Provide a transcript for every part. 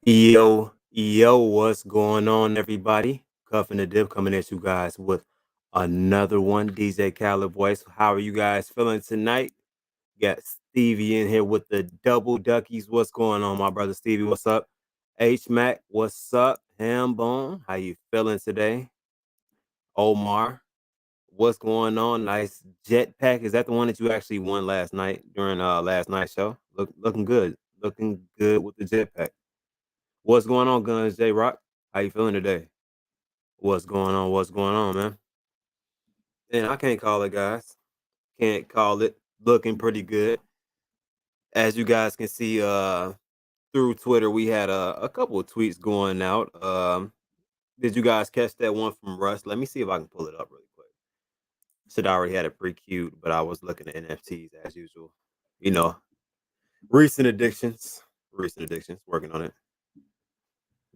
Yo, what's going on, everybody? Cuffing the Dip coming at you guys with another one. DJ Khaled voice. How are you guys feeling tonight? Got Stevie in here with the double duckies. What's going on, my brother Stevie? What's up? H Mac, what's up? Hambone, how you feeling today? Omar, what's going on? Nice jetpack. Is that the one that you actually won last night during last night's show? Looking good. Looking good with the jetpack. What's going on, Guns J Rock? How you feeling today? What's going on? What's going on, man? And I can't call it, guys. Can't call it. Looking pretty good. As you guys can see, through Twitter, we had a couple of tweets going out. Did you guys catch that one from Russ? Let me see if I can pull it up really quick. Should I already had it pre-queued, but I was looking at NFTs as usual. You know, recent addictions. Recent addictions. Working on it.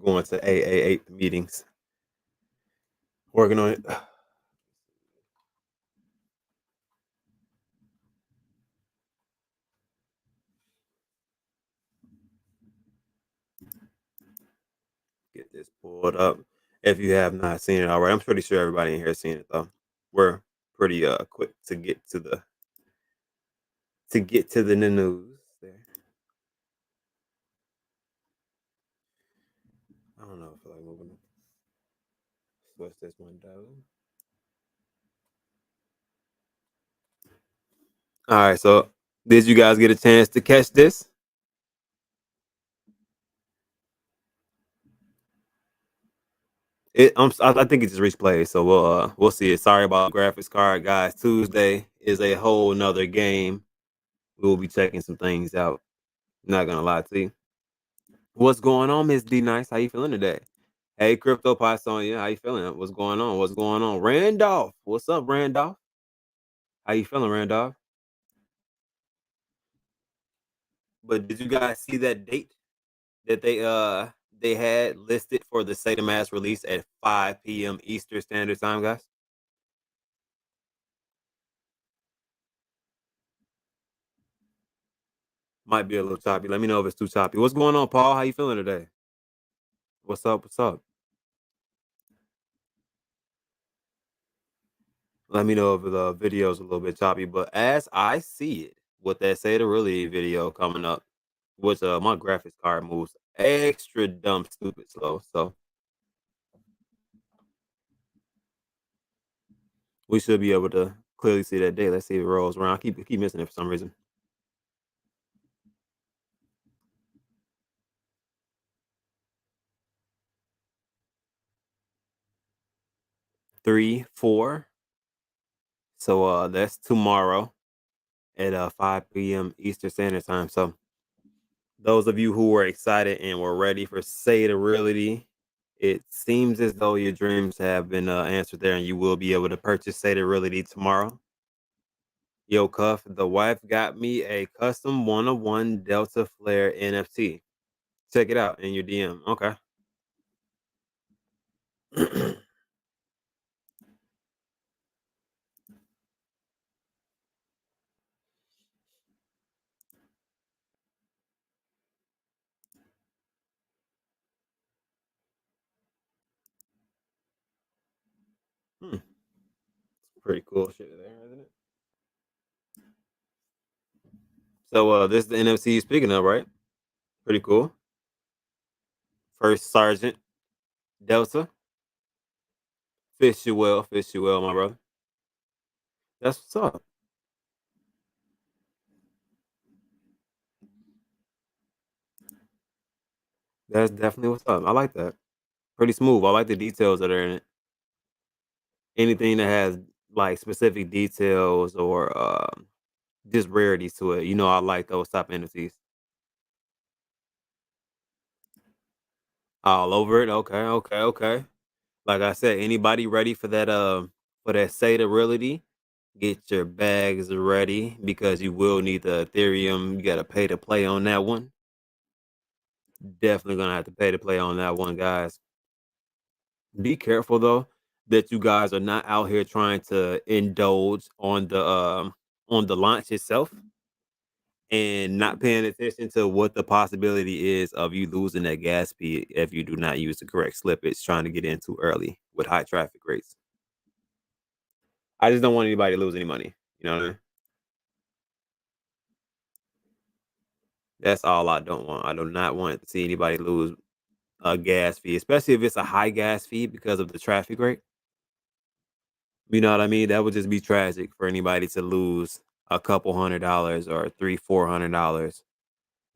Going to AA8 meetings. Working on it. Get this pulled up. If you have not seen it already, I'm pretty sure everybody in here has seen it though. We're pretty quick to get to the news. There. I don't know if I like moving it. Switch this window. All right, so did you guys get a chance to catch this? I think it just reached play, so we'll see it. Sorry about the graphics card, guys. Tuesday is a whole nother game. We'll be checking some things out. Not gonna lie to you. What's going on, Miss D Nice? How you feeling today? Hey, Crypto Pythonia, how you feeling? What's going on? What's going on? Randolph, what's up, Randolph? How you feeling, Randolph? But did you guys see that date that they had listed for the State of Mass release at 5 p.m. Eastern Standard Time, guys? Might be a little choppy. Let me know if it's too choppy. What's going on, Paul? How you feeling today? What's up? What's up? Let me know if the video's a little bit choppy. But as I see it, with that Say the Really video coming up, which my graphics card moves extra dumb stupid slow. So we should be able to clearly see that day. Let's see if it rolls around. I keep missing it for some reason. 3, 4. So that's tomorrow at 5 p.m. Eastern Standard Time. So those of you who were excited and were ready for Say the Reality, it seems as though your dreams have been answered there, and you will be able to purchase Say the Reality tomorrow. Yo, Cuff, the wife got me a custom 101 Delta Flare NFT. Check it out in your DM. Okay. Hmm. Pretty cool shit there, isn't it? So this is the NFC you're speaking of, right? Pretty cool. First Sergeant Delta. Fish you well, my brother. That's what's up. That's definitely what's up. I like that. Pretty smooth. I like the details that are in it. Anything that has like specific details or just rarities to it. You know, I like those type of NFTs. All over it. Okay, okay, okay. Like I said, anybody ready for that Say the Reality? Get your bags ready because you will need the Ethereum. You gotta pay to play on that one. Definitely gonna have to pay to play on that one, guys. Be careful though that you guys are not out here trying to indulge on the launch itself. and not paying attention to what the possibility is of you losing that gas fee if you do not use the correct slippage trying to get in too early with high traffic rates. I just don't want anybody to lose any money. You know what I mean? That's all I don't want. I do not want to see anybody lose a gas fee, especially if it's a high gas fee because of the traffic rate. You know what I mean? That would just be tragic for anybody to lose a couple $100 or three, $400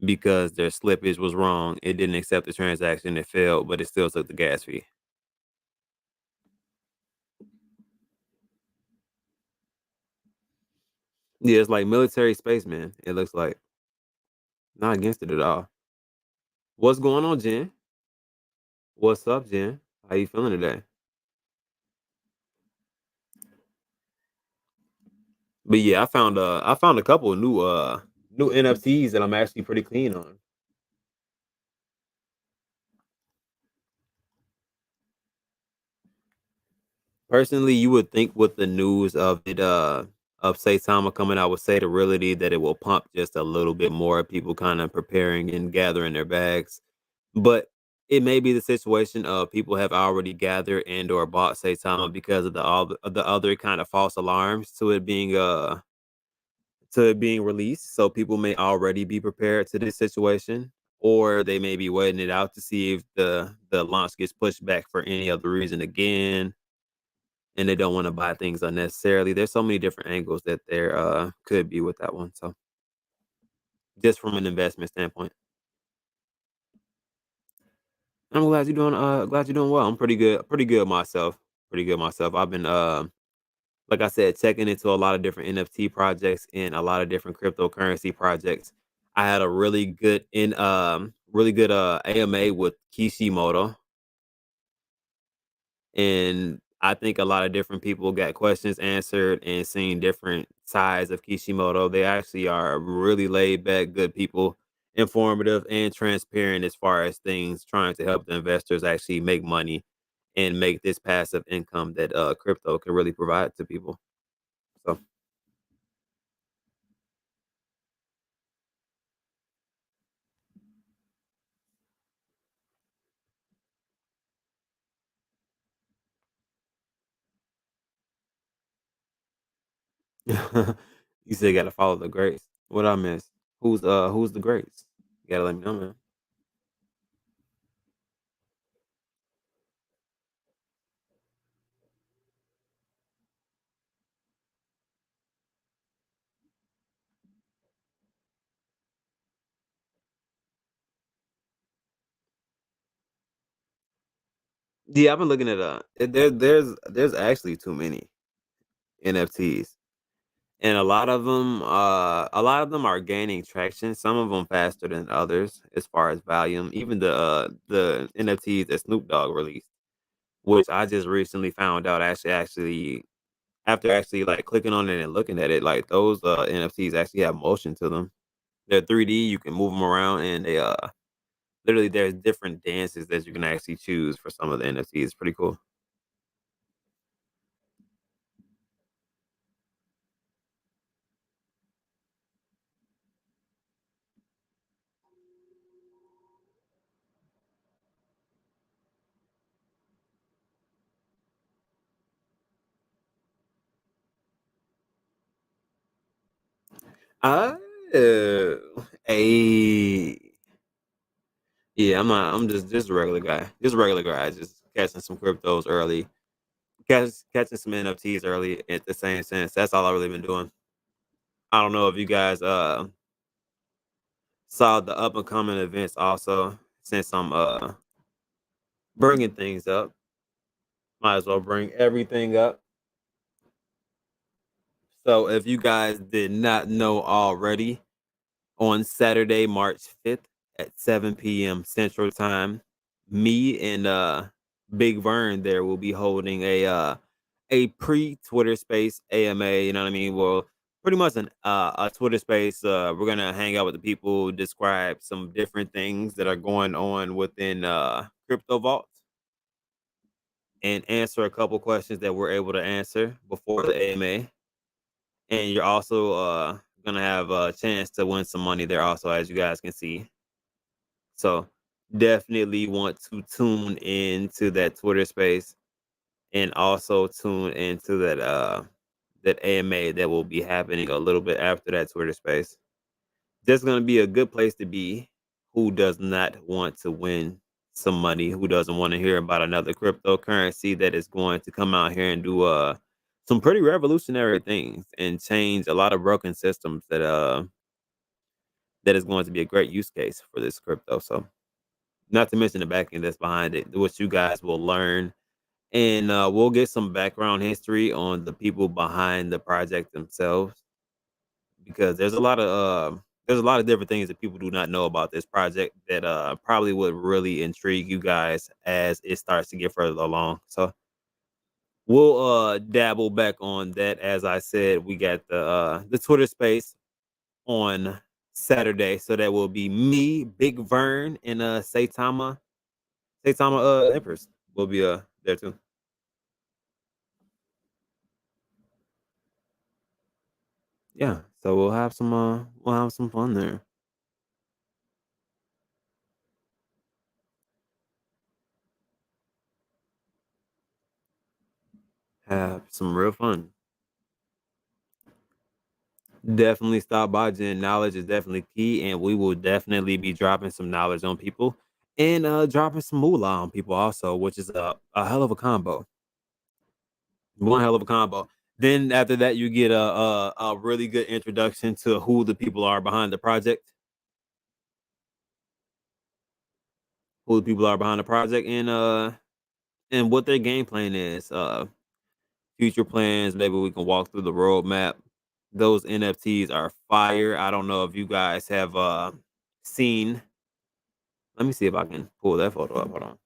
because their slippage was wrong. It didn't accept the transaction. It failed, but it still took the gas fee. Yeah, it's like military spaceman. It looks like not against it at all. What's going on, Jen? What's up, Jen? How you feeling today? But yeah, I found a couple of new NFTs that I'm actually pretty clean on. Personally, you would think with the news of Saitama coming out with Satarility that it will pump just a little bit more people kind of preparing and gathering their bags. But it may be the situation of people have already gathered and or bought Saitama because of the other kind of false alarms to it being released. So people may already be prepared to this situation, or they may be waiting it out to see if the launch gets pushed back for any other reason again, and they don't want to buy things unnecessarily. There's so many different angles that there could be with that one. So just from an investment standpoint, I'm glad you're doing well. I'm pretty good myself. Pretty good myself. I've been like I said, checking into a lot of different NFT projects and a lot of different cryptocurrency projects. I had a really good AMA with Kishimoto, and I think a lot of different people got questions answered and seeing different sides of Kishimoto. They actually are really laid back, good people, informative and transparent as far as things trying to help the investors actually make money and make this passive income that crypto can really provide to people. So you said gotta follow the greats. What I miss? Who's the greats? You gotta let me know, man. Yeah, I've been looking at there's actually too many NFTs. And a lot of them are gaining traction. Some of them faster than others as far as volume. Even the NFTs that Snoop Dogg released, which I just recently found out actually after actually like clicking on it and looking at it, like those NFTs actually have motion to them. They're 3D. You can move them around, and they literally there's different dances that you can actually choose for some of the NFTs. It's pretty cool. Uh, a Yeah, I'm just a regular guy. Just a regular guy. Just catching some cryptos early, catching some NFTs early. At the same sense, that's all I've really been doing. I don't know if you guys saw the up and coming events also. Since I'm bringing things up, might as well bring everything up. So if you guys did not know already, on Saturday, March 5th at 7 p.m. Central Time, me and Big Vern there will be holding a pre-Twitter Space AMA. You know what I mean? Well, pretty much a Twitter Space. We're gonna hang out with the people, describe some different things that are going on within Crypto Vault, and answer a couple questions that we're able to answer before the AMA. And you're also gonna have a chance to win some money there also, as you guys can see. So definitely want to tune into that Twitter space and also tune into that AMA that will be happening a little bit after that Twitter space. That's gonna be a good place to be. Who does not want to win some money? Who doesn't want to hear about another cryptocurrency that is going to come out here and do some pretty revolutionary things and change a lot of broken systems that is going to be a great use case for this crypto. So not to mention the back end that's behind it, which you guys will learn. And we'll get some background history on the people behind the project themselves, because there's a lot of different things that people do not know about this project that probably would really intrigue you guys as it starts to get further along. So we'll dabble back on that. As I said, we got the Twitter space on Saturday, so that will be me, Big Vern, and Saitama Empress will be there too. Yeah, so we'll have some fun there. Have some real fun. Definitely stop by, Jen. Knowledge is definitely key, and we will definitely be dropping some knowledge on people and dropping some moolah on people also, which is a hell of a combo. One hell of a combo. Then after that, you get a really good introduction to who the people are behind the project, who the people are behind the project, and what their game plan is. Future plans. Maybe we can walk through the roadmap. Those NFTs are fire. I don't know if you guys have seen. Let me see if I can pull that photo up. Hold on.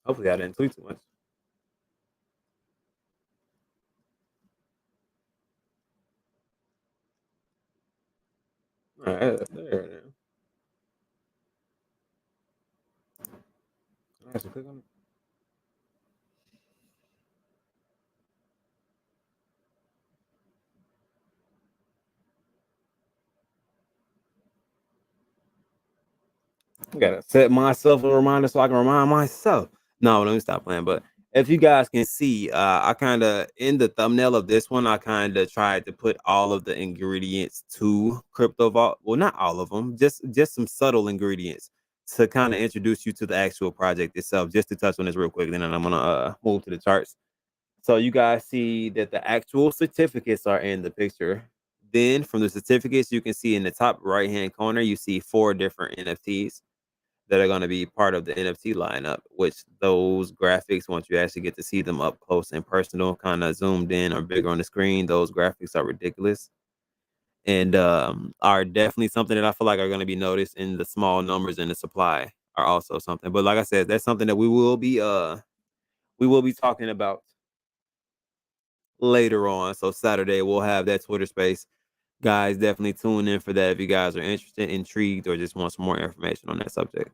Hopefully, I didn't tweet too much. All right, there it is. I have to click on it. I gotta set myself a reminder so I can remind myself. No, let me stop playing. But if you guys can see, I kind of in the thumbnail of this one, I kind of tried to put all of the ingredients to Crypto Vault. Well, not all of them, just some subtle ingredients to kind of introduce you to the actual project itself. Just to touch on this real quick, then I'm gonna move to the charts. So you guys see that the actual certificates are in the picture. Then from the certificates, you can see in the top right hand corner, you see 4 different NFTs that are going to be part of the NFT lineup, which those graphics, once you actually get to see them up close and personal, kind of zoomed in or bigger on the screen, those graphics are ridiculous and are definitely something that I feel like are going to be noticed in the small numbers in the supply are also something. But like I said, that's something that we will be talking about later on. So Saturday we'll have that Twitter space. Guys, definitely tune in for that if you guys are interested, intrigued, or just want some more information on that subject.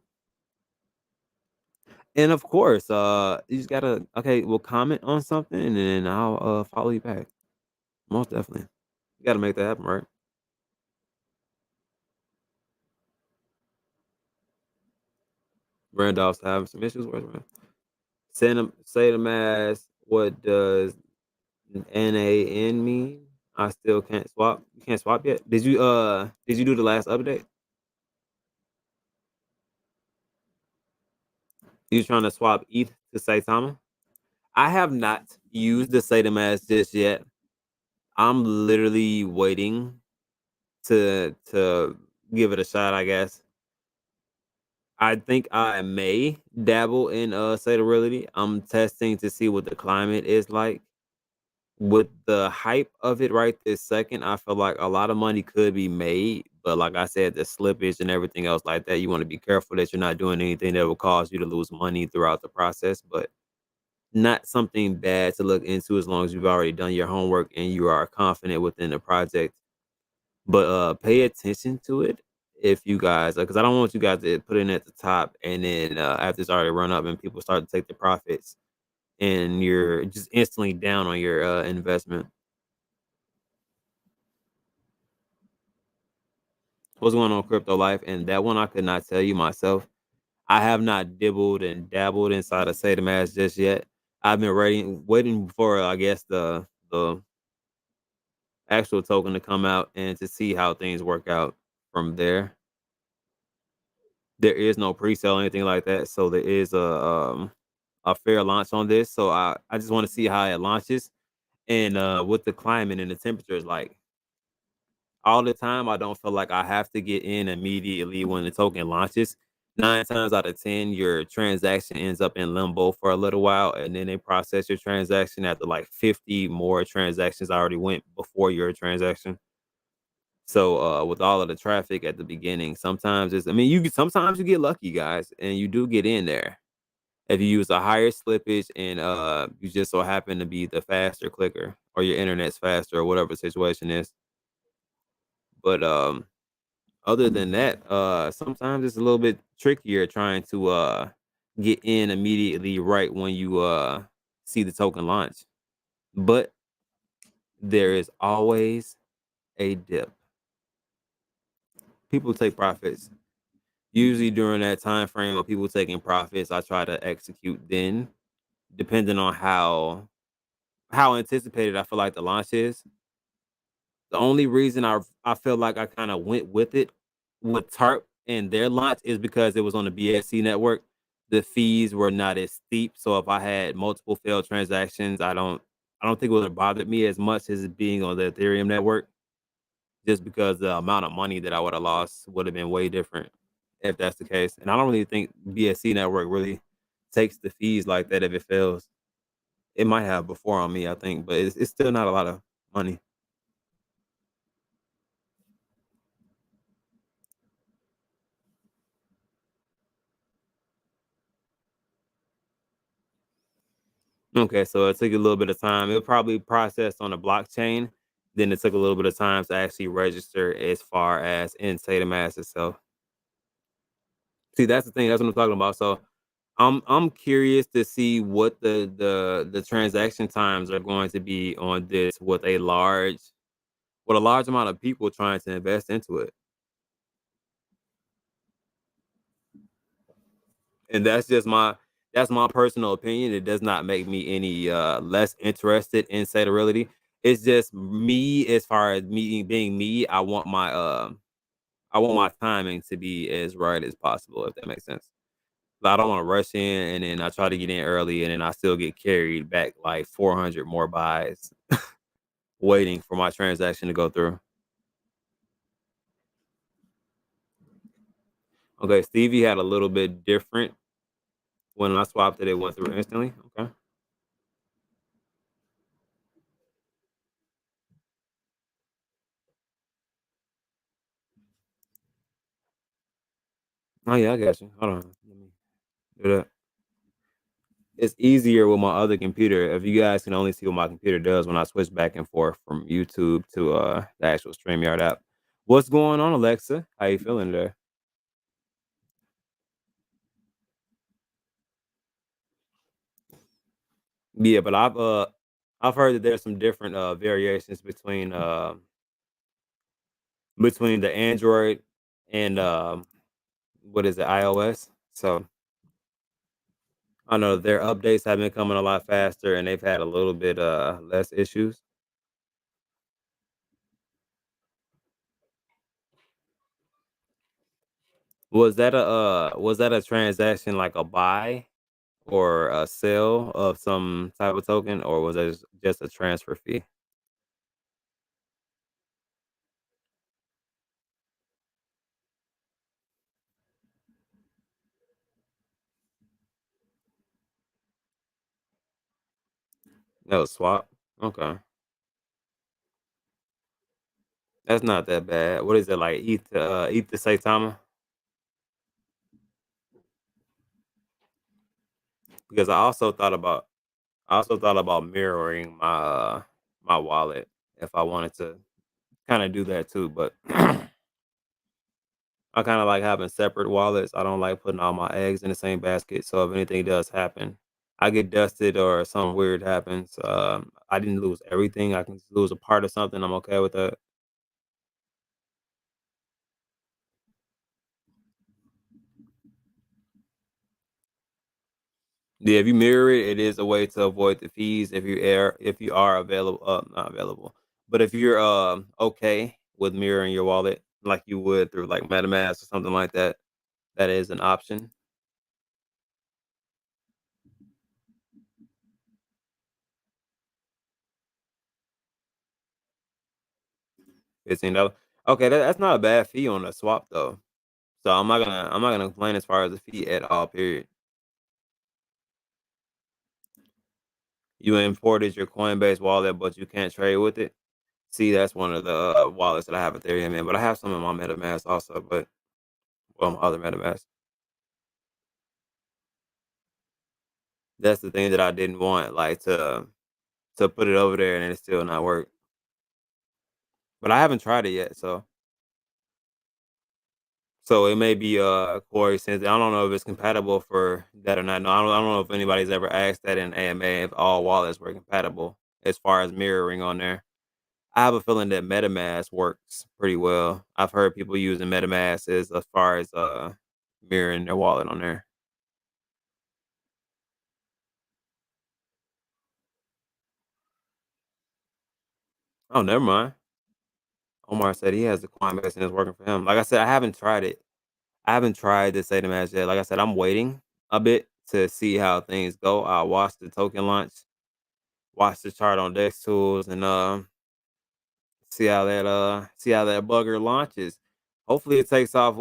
And of course, you just gotta we'll comment on something and then I'll follow you back. Most definitely. You gotta make that happen, right? Randolph's having some issues. Where's Randolph? Say them as what does NAN mean? I still can't swap. You can't swap yet. Did you do the last update? You trying to swap ETH to Saitama? I have not used the Satam as just yet. I'm literally waiting to give it a shot, I guess. I think I may dabble in Satorability. I'm testing to see what the climate is like. With the hype of it right this second, I feel like a lot of money could be made. But like I said, the slippage and everything else like that, you want to be careful that you're not doing anything that will cause you to lose money throughout the process. But not something bad to look into as long as you've already done your homework and you are confident within the project. But pay attention to it if you guys, because I don't want you guys to put it in at the top and then after it's already run up and people start to take the profits and you're just instantly down on your investment. What's going on, Crypto Life? And that one I could not tell you myself. I have not dibbled and dabbled inside of Say the Mass just yet. I've been waiting for I guess the actual token to come out and to see how things work out from there. There is no pre-sale or anything like that, so there is a fair launch on this. So I just want to see how it launches and what the climate and the temperature is like. All the time, I don't feel like I have to get in immediately when the token launches. 9 times out of 10, your transaction ends up in limbo for a little while, and then they process your transaction after like 50 more transactions already went before your transaction. So with all of the traffic at the beginning, sometimes it's I mean sometimes you get lucky, guys, and you do get in there. If you use a higher slippage and you just so happen to be the faster clicker or your internet's faster or whatever the situation is. But other than that, sometimes it's a little bit trickier trying to get in immediately right when you see the token launch. But there is always a dip. People take profits. Usually during that time frame of people taking profits, I try to execute then, depending on how anticipated I feel like the launch is. The only reason I feel like I kind of went with it with TARP and their launch is because it was on the BSC network. The fees were not as steep, so if I had multiple failed transactions, I don't think it would have bothered me as much as it being on the Ethereum network, just because the amount of money that I would have lost would have been way different if that's the case. And I don't really think BSC network really takes the fees like that if it fails. It might have before on me, I think, but it's still not a lot of money. Okay, so it took a little bit of time. It probably processed on the blockchain. Then it took a little bit of time to actually register as far as in Mass itself. See, that's the thing. That's what I'm talking about. So I'm curious to see what the transaction times are going to be on this with a large amount of people trying to invest into it. And that's my personal opinion. It does not make me any less interested in Satorality. It's just me as far as me being me, I want my timing to be as right as possible, if that makes sense. But I don't want to rush in and then I try to get in early and then I still get carried back like 400 more buys waiting for my transaction to go through. Okay, Stevie had a little bit different when I swapped it, it went through instantly. Okay. Oh yeah, I got you. Hold on. Let me do that. It's easier with my other computer. If you guys can only see what my computer does when I switch back and forth from YouTube to the actual StreamYard app. What's going on, Alexa? How you feeling there? Yeah, but I've heard that there's some different variations between the Android and what is it, iOS. So I know their updates have been coming a lot faster and they've had a little bit less issues. Was that a transaction like a buy or a sale of some type of token, or was that just a transfer fee? That was swap. Okay, that's not that bad. What is it like? ETH to Saitama? Because I also thought about. I also thought about mirroring my wallet if I wanted to kind of do that too, but I kind of like having separate wallets. I don't like putting all my eggs in the same basket. So if anything does happen, I get dusted or something weird happens. I didn't lose everything. I can lose a part of something. I'm okay with that. Yeah, if you mirror it, it is a way to avoid the fees if you are available not available. But if you're okay with mirroring your wallet like you would through like MetaMask or something like that, that is an option. $15. Okay, that's not a bad fee on a swap though. So I'm not gonna complain as far as the fee at all. Period. You imported your Coinbase wallet, but you can't trade with it. See, that's one of the wallets that I have Ethereum in, but I have some in my MetaMask also. But well, my other MetaMask. That's the thing that I didn't want, like to put it over there and it still not work. But I haven't tried it yet, so it may be Corey since I don't know if it's compatible for that or not. No, I don't know if anybody's ever asked that in AMA if all wallets were compatible as far as mirroring on there. I have a feeling that MetaMask works pretty well. I've heard people using MetaMask as far as mirroring their wallet on there. Oh, never mind. Omar said he has the Coinbase and it's working for him. Like I said, I haven't tried it. I haven't tried to say the match yet. Like I said, I'm waiting a bit to see how things go. I'll watch the token launch, watch the chart on Dex Tools, and see how that bugger launches. Hopefully, it takes off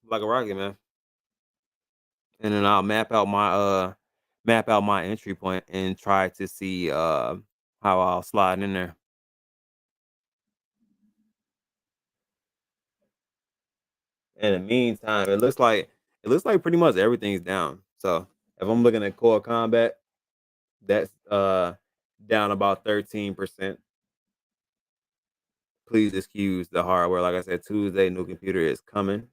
like a rocket, man. And then I'll map out my entry point and try to see how I'll slide in there. In the meantime, it looks like pretty much everything's down. So if I'm looking at core combat, that's down about 13%. Please excuse the hardware. Like I said, Tuesday, new computer is coming.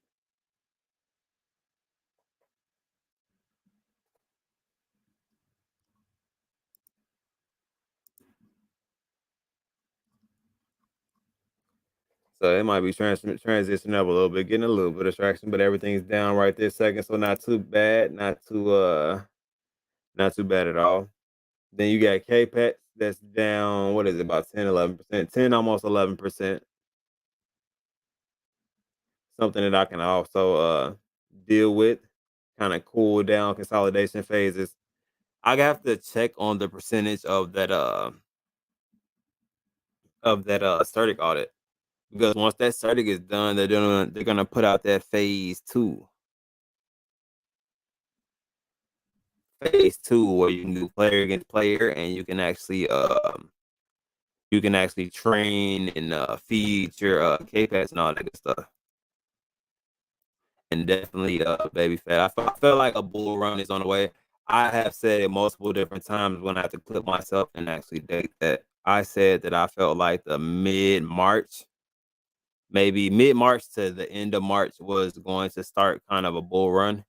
So it might be transitioning up a little bit, getting a little bit of traction, but everything's down right this second. So not too bad, not too bad at all. Then you got K-Pets that's down, what is it, about 10, 11%, 10, almost 11%. Something that I can also deal with, kind of cool down consolidation phases. I have to check on the percentage of that static audit because once that static is done, they're gonna put out that phase two. Phase two where you can do player against player and you can actually train and feed your K-Pads and all that good stuff. And definitely baby fat. I feel like a bull run is on the way. I have said it multiple different times when I have to clip myself and actually date that. I said that I felt like the mid March, maybe mid March to the end of March was going to start kind of a bull run.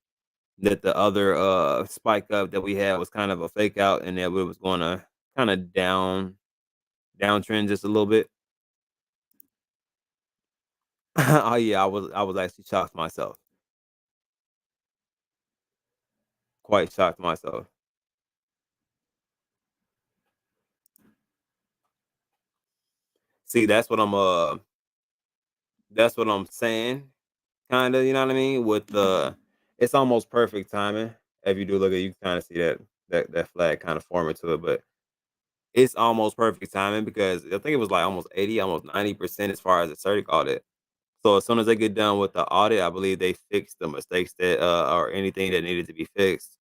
That the other spike up that we had was kind of a fake out and that we was going to kind of downtrend just a little bit. Oh yeah, I was actually shocked myself. Quite shocked myself. See, that's what I'm saying. Kind of, you know what I mean? With the it's almost perfect timing. If you do look at it, you kind of see that flag kind of forming to it, but it's almost perfect timing because I think it was like almost 80, almost 90% as far as the CERTIC audit. So as soon as they get done with the audit, I believe they fixed the mistakes that or anything that needed to be fixed.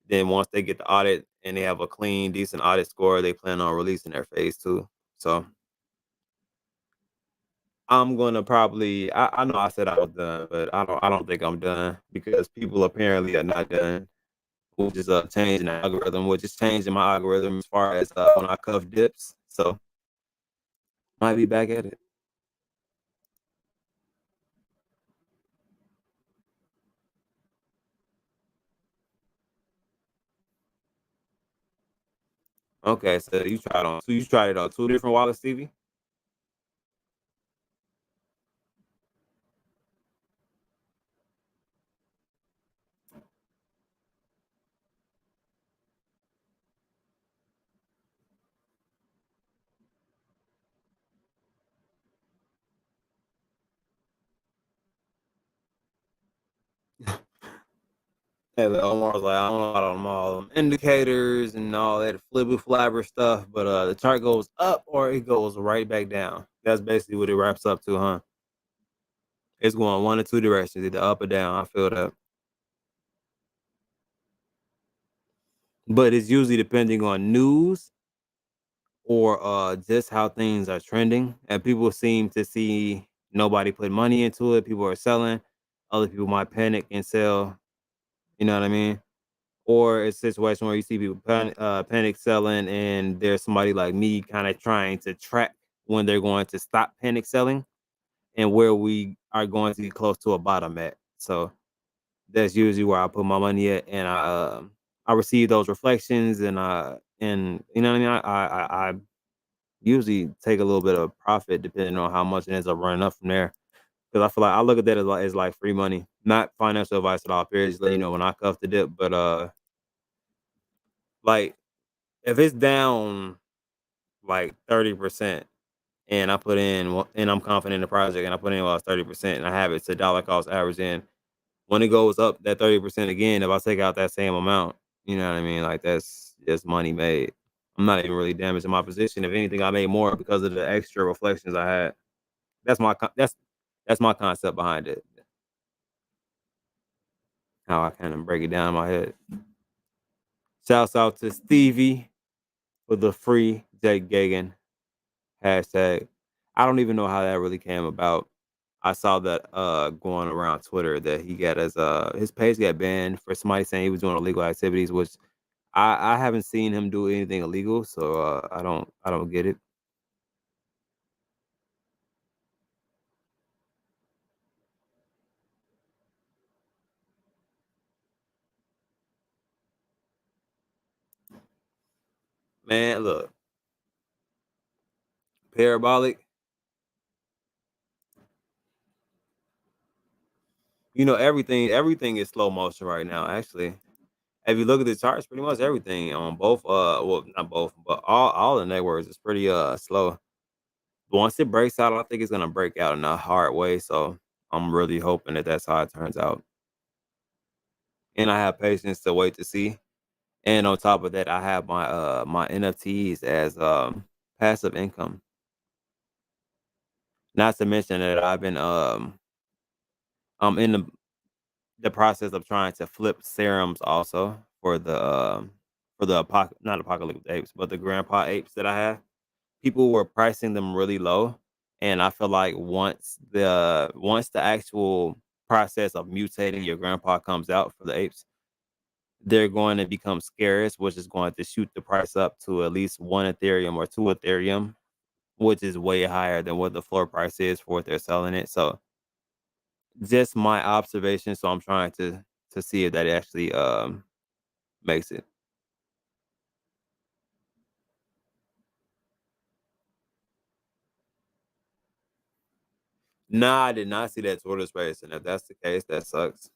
Then once they get the audit and they have a clean, decent audit score, they plan on releasing their phase two. So I'm gonna probably I know I said I was done, but I don't think I'm done because people apparently are not done which is changing the algorithm, which is changing my algorithm as far as when I cuff dips. So might be back at it. Okay, so you tried it on two different wallets, Stevie? Yeah, but Omar was like, I don't know about them all them indicators and all that flibber flabber stuff, but the chart goes up or it goes right back down. That's basically what it wraps up to, huh? It's going one or two directions, either up or down. I feel that. But it's usually depending on news or just how things are trending. And people seem to see nobody put money into it. People are selling. Other people might panic and sell. You know what I mean? Or it's a situation where you see people panic selling, and there's somebody like me kind of trying to track when they're going to stop panic selling and where we are going to get close to a bottom at. So that's usually where I put my money at, and I receive those reflections, and you know what I mean. I usually take a little bit of profit depending on how much it ends up running up from there. Because I feel like I look at that as like free money, not financial advice at all. Period. Just let you know when I cuff the dip, but like if it's down like 30% and I put in and I'm confident in the project and I put in about 30% and I have it to dollar cost average in, when it goes up that 30% again, if I take out that same amount, you know what I mean? Like that's just money made. I'm not even really damaging my position. If anything, I made more because of the extra reflections I had. That's my concept behind it. How I kind of break it down in my head. Shouts out to Stevie for the free Jake Gagan hashtag. I don't even know how that really came about. I saw that going around Twitter that he got his page got banned for somebody saying he was doing illegal activities, which I haven't seen him do anything illegal, so I don't get it. Man, look, parabolic. You know everything is slow motion right now. Actually, if you look at the charts, pretty much everything on both well not both, but all the networks is pretty slow. Once it breaks out, I think it's gonna break out in a hard way. So I'm really hoping that that's how it turns out. And I have patience to wait to see. And on top of that, I have my NFTs as passive income. Not to mention that I'm in the process of trying to flip serums also for the not apocalypse apes, but the grandpa apes that I have. People were pricing them really low, and I feel like once the actual process of mutating your grandpa comes out for the apes, they're going to become scarce, which is going to shoot the price up to at least 1 Ethereum or 2 Ethereum, which is way higher than what the floor price is for what they're selling it. So just my observation. So I'm trying to see if that actually makes it. Nah, I did not see that Twitter space, and if that's the case, that sucks.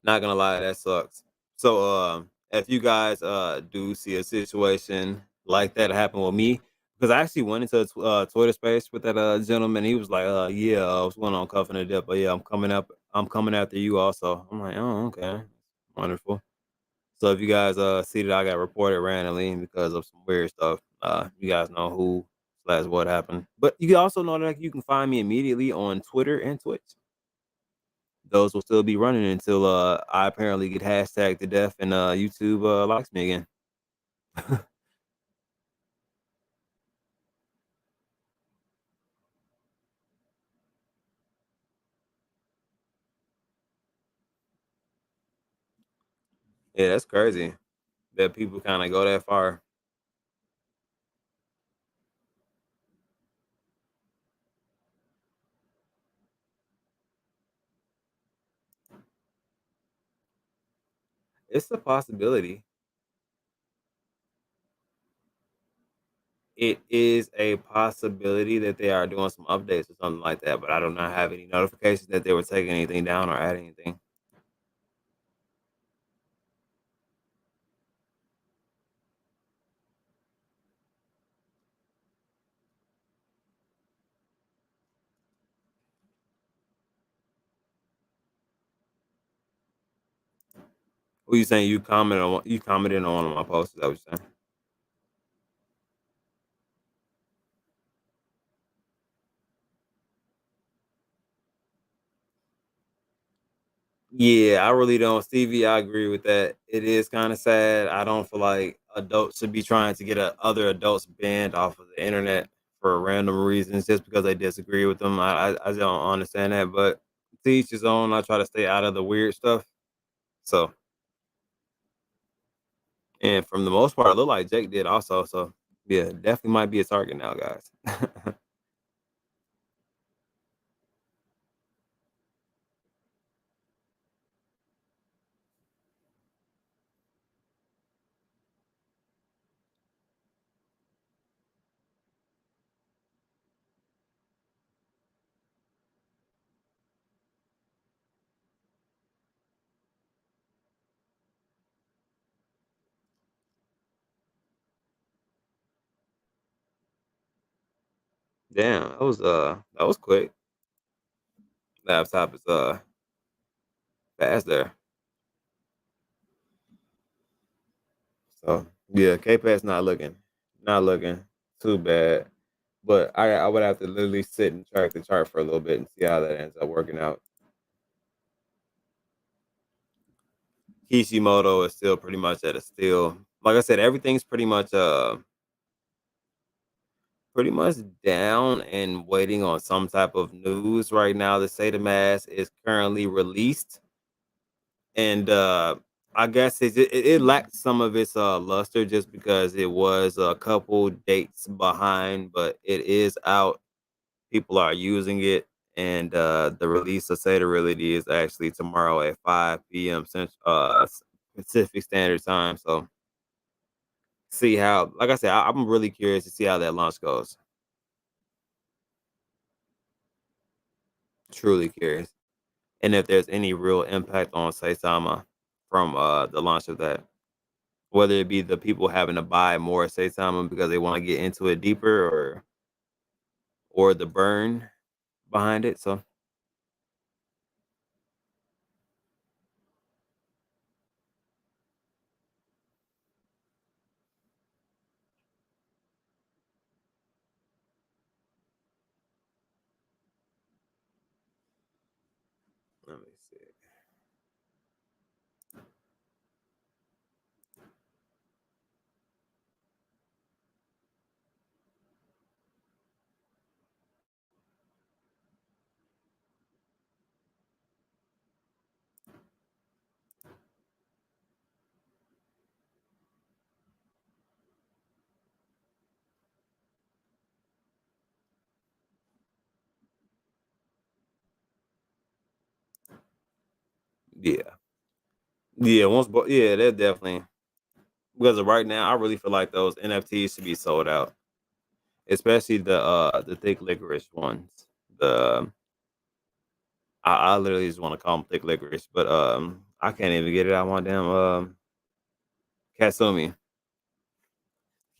Not gonna lie, that sucks. So, if you guys do see a situation like that happen with me, because I actually went into a Twitter space with that gentleman, he was like, yeah, what's going on, cuffing the dip? But yeah, I'm coming after you also. I'm like, oh, okay, wonderful. So if you guys see that I got reported randomly because of some weird stuff, you guys know who slash what happened. But you can also know that you can find me immediately on Twitter and Twitch. Those will still be running until I apparently get hashtagged to death and YouTube likes me again. Yeah, that's crazy that people kind of go that far. It's a possibility. It is a possibility that they are doing some updates or something like that, but I do not have any notifications that they were taking anything down or adding anything. What you saying? You commented on one of my posts? Is that what you're saying? Yeah, I really don't. Stevie, I agree with that. It is kind of sad. I don't feel like adults should be trying to get other adults banned off of the internet for random reasons just because they disagree with them. I don't understand that, but to each his own. I try to stay out of the weird stuff. So, and from the most part, it looked like Jake did also. So, yeah, definitely might be a target now, guys. Damn, that was quick. Laptop is fast there. So yeah, K-Pad's not looking too bad. But I would have to literally sit and track the chart for a little bit and see how that ends up working out. Kishimoto is still pretty much at a still. Like I said, everything's pretty much down and waiting on some type of news right now. The State Mass is currently released, and I guess it lacked some of its luster just because it was a couple dates behind, but it is out. People are using it, and the release of Satorability is actually tomorrow at 5 p.m. Pacific Standard Time. So see how, like I said, I'm really curious to see how that launch goes. Truly curious, and if there's any real impact on Saitama from the launch of that. Whether it be the people having to buy more Saitama because they want to get into it deeper, or the burn behind it. So let me see. Yeah, yeah. Yeah, they're definitely, because of right now, I really feel like those NFTs should be sold out, especially the thick licorice ones. The I literally just want to call them thick licorice, but I can't even get it out my damn Katsumi.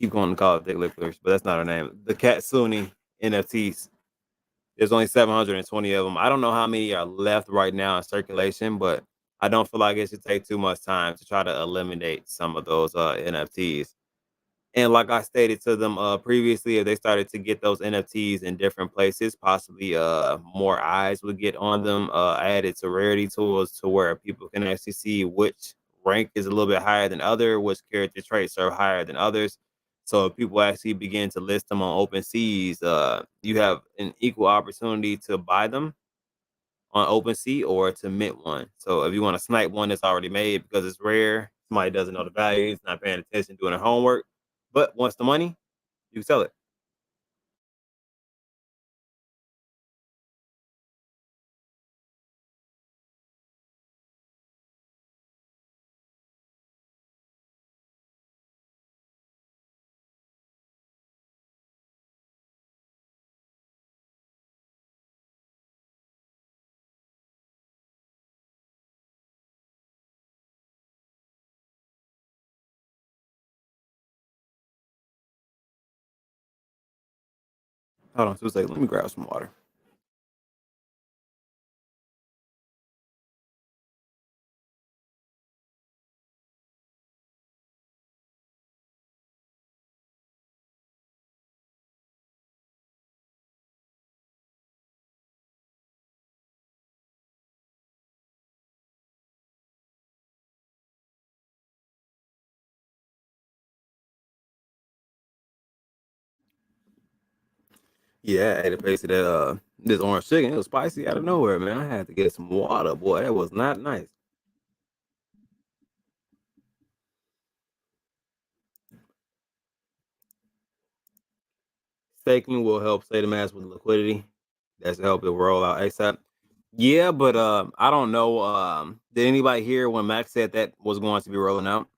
Keep going to call it thick licorice, but that's not her name. The Katsuni NFTs. There's only 720 of them. I don't know how many are left right now in circulation, but I don't feel like it should take too much time to try to eliminate some of those NFTs. And like I stated to them previously, if they started to get those NFTs in different places, possibly more eyes would get on them. Added to rarity tools to where people can actually see which rank is a little bit higher than other, which character traits are higher than others. So if people actually begin to list them on open seas, you have an equal opportunity to buy them on OpenSea or to mint one. So if you want to snipe one that's already made because it's rare, Somebody doesn't know the values, not paying attention, doing their homework, but wants the money, you sell it. Hold on 2 seconds. Let me grab some water. Yeah, I ate a piece of that this orange chicken. It was spicy out of nowhere, man. I had to get some water, boy. That was not nice. Staking will help save the mass with liquidity. That's to help it roll out ASAP. Yeah, but I don't know. Did anybody hear when Max said that was going to be rolling out?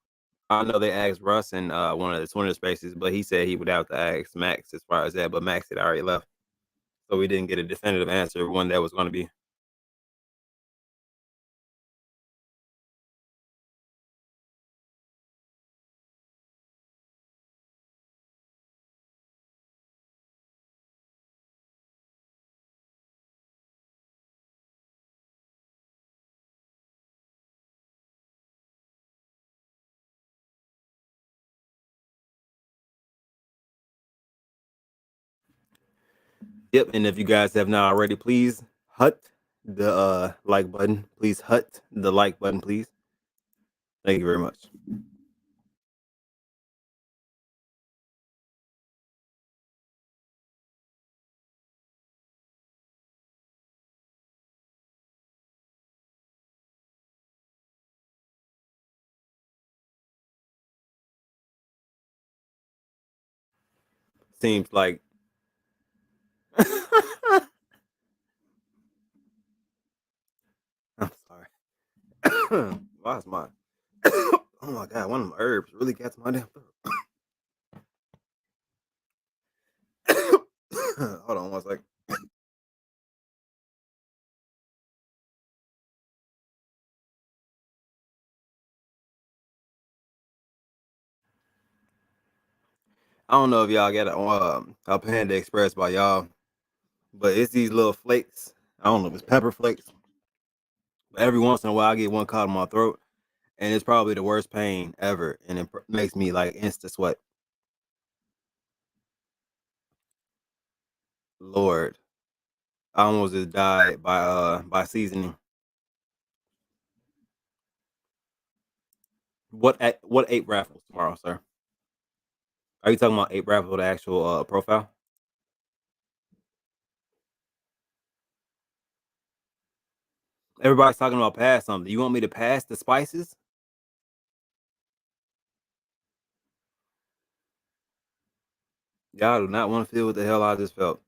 I know they asked Russ in one of the Twitter spaces, but he said he would have to ask Max as far as that. But Max had already left, so we didn't get a definitive answer when that was going to be. Yep, and if you guys have not already, please hut the like button. Please hut the like button, please. Thank you very much. Seems like I'm sorry. Why is my oh my god, one of them herbs really gets my damn throat. Hold on one second. I don't know if y'all get a Panda Express by y'all, but it's these little flakes. I don't know if it's pepper flakes. But every once in a while, I get one caught in my throat, and it's probably the worst pain ever, and it makes me like instant sweat. Lord, I almost just died by seasoning. What eight raffles tomorrow, sir? Are you talking about eight raffle the actual profile? Everybody's talking about pass something. You want me to pass the spices? Y'all do not want to feel what the hell I just felt.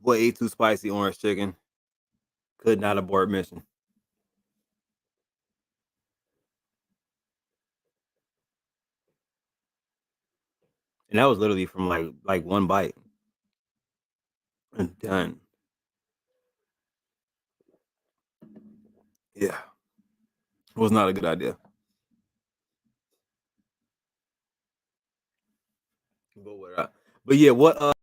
Boy, ate too spicy orange chicken. Could not abort mission. And that was literally from like one bite and done. Yeah, it was not a good idea. But what? But yeah, what?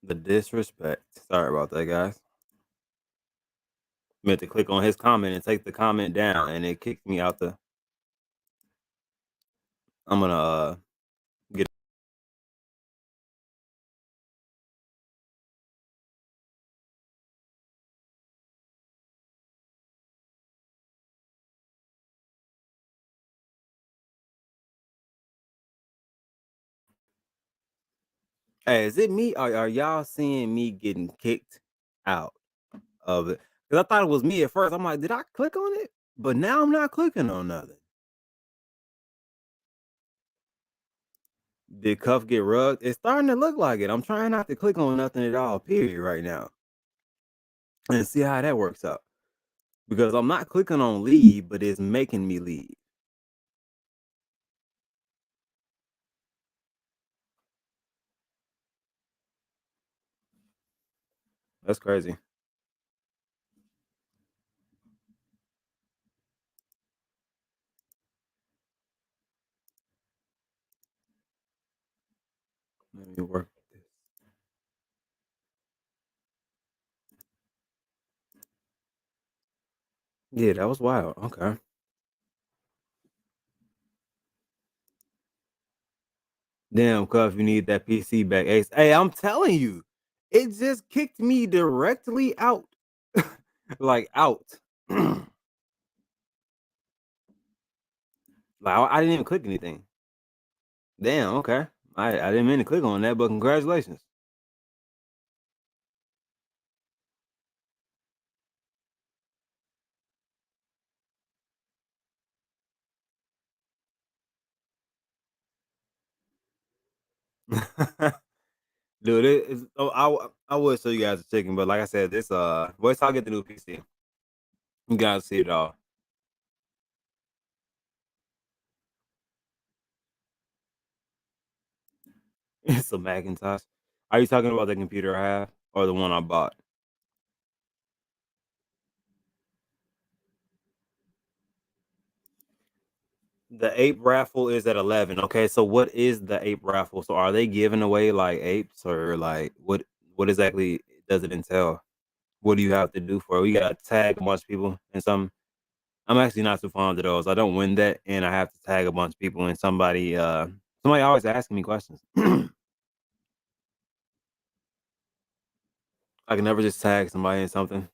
The disrespect. Sorry about that, guys. Meant to click on his comment and take the comment down, and it kicked me out the. I'm gonna get Hey, is it me? Are y'all seeing me getting kicked out of it? Because I thought it was me at first. I'm like, did I click on it? But now I'm not clicking on nothing. Did Cuff get rugged? It's starting to look like it. I'm trying not to click on nothing at all, period, right now, and see how that works out. Because I'm not clicking on leave, but it's making me leave. That's crazy. Let me work this. Yeah, that was wild. Okay. Damn, Cuff, you need that PC back. Ace. Hey, I'm telling you, it just kicked me directly out. Like out. Like I didn't even click anything. Damn, okay. I didn't mean to click on that, but congratulations. Dude, I would show you guys the chicken, but like I said, this wait till I get the new PC. You guys see it all. It's a Macintosh. Are you talking about the computer I have or the one I bought? The ape raffle is at 11. Okay, so what is the ape raffle? So are they giving away like apes or like what exactly does it entail? What do you have to do for it? We gotta tag a bunch of people and some. I'm actually not too fond of those. I don't win that, and I have to tag a bunch of people and somebody always asking me questions. I can never just tag somebody in something.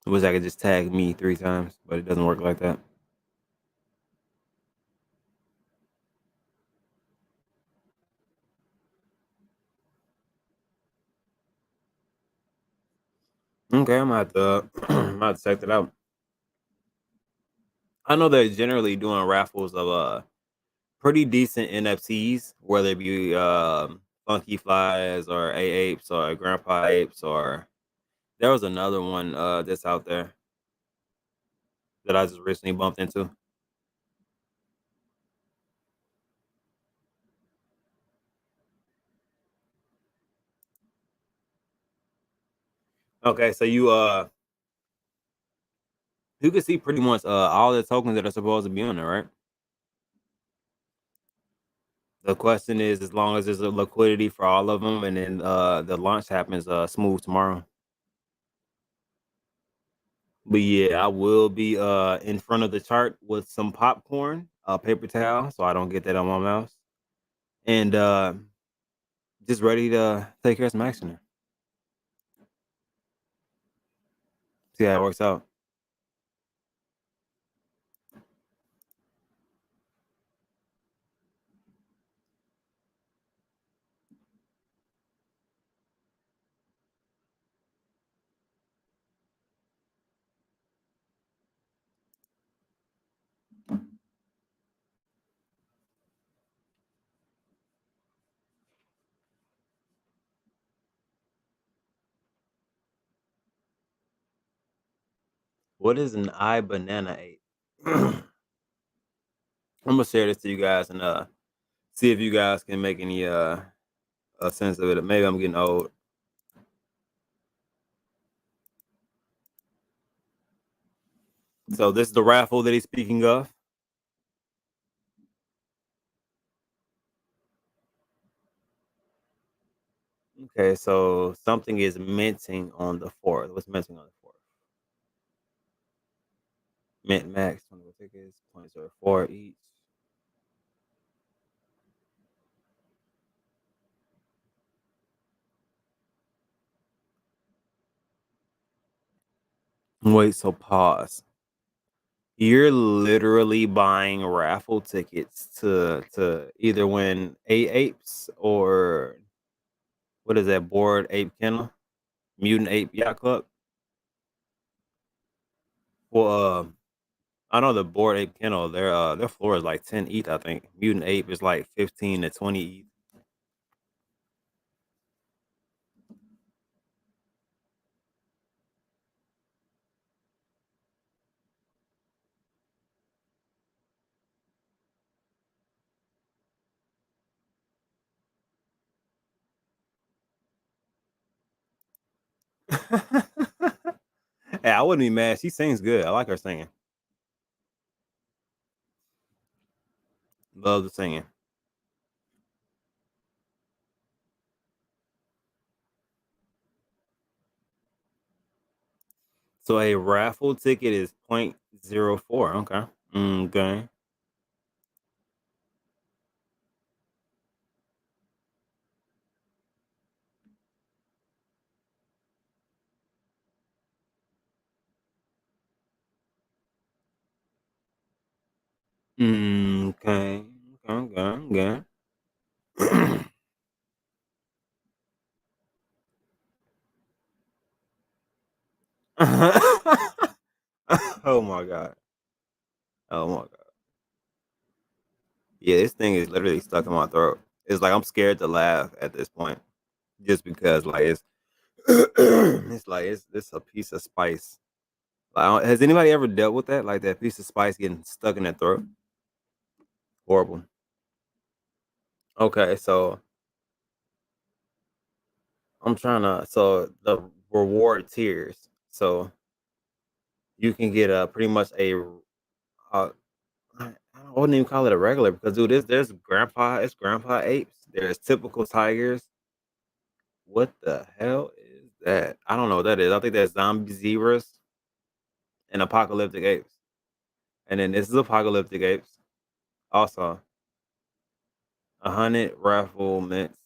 I wish I could just tag me 3 times, but it doesn't work like that. Okay, I'm gonna have to I'm gonna have to check that out. I know they're generally doing raffles of pretty decent NFTs, whether it be Funky Flies or A Apes or Grandpa Apes or there was another one that's out there that I just recently bumped into. Okay, so you can see pretty much all the tokens that are supposed to be on there, right? The question is, as long as there's a liquidity for all of them, and then the launch happens smooth tomorrow. But yeah, I will be in front of the chart with some popcorn, paper towel, so I don't get that on my mouse, and just ready to take care of some action there. See how it works out. What is an eye banana ape? I'm gonna share this to you guys and see if you guys can make any a sense of it. Maybe I'm getting old. So this is the raffle that he's speaking of. Okay, so something is minting on the fourth. What's minting on the fourth? Mint max 24 tickets, points are four each. Wait, so pause. You're literally buying raffle tickets to either win A apes or what is that, Bored Ape Kennel? Mutant Ape Yacht Club? Well, I know the Bored Ape Kennel, their floor is like 10 ETH, I think. Mutant Ape is like 15 to 20 ETH. Hey, I wouldn't be mad. She sings good. I like her singing. Love the singing. So a raffle ticket is 0.04. Okay. Okay. Okay. Okay. Okay. Oh my god. Oh my god. Yeah, this thing is literally stuck in my throat. It's like I'm scared to laugh at this point, just because like it's it's like it's a piece of spice. Like, has anybody ever dealt with that? Like that piece of spice getting stuck in their throat? Horrible. Okay, so I'm trying to so the reward tiers. So you can get a pretty much uh I wouldn't even call it a regular because dude, there's grandpa apes. There's typical tigers. What the hell is that? I don't know what that is. I think that's zombie zebras and apocalyptic apes. And then this is apocalyptic apes. Also, 100 raffle mints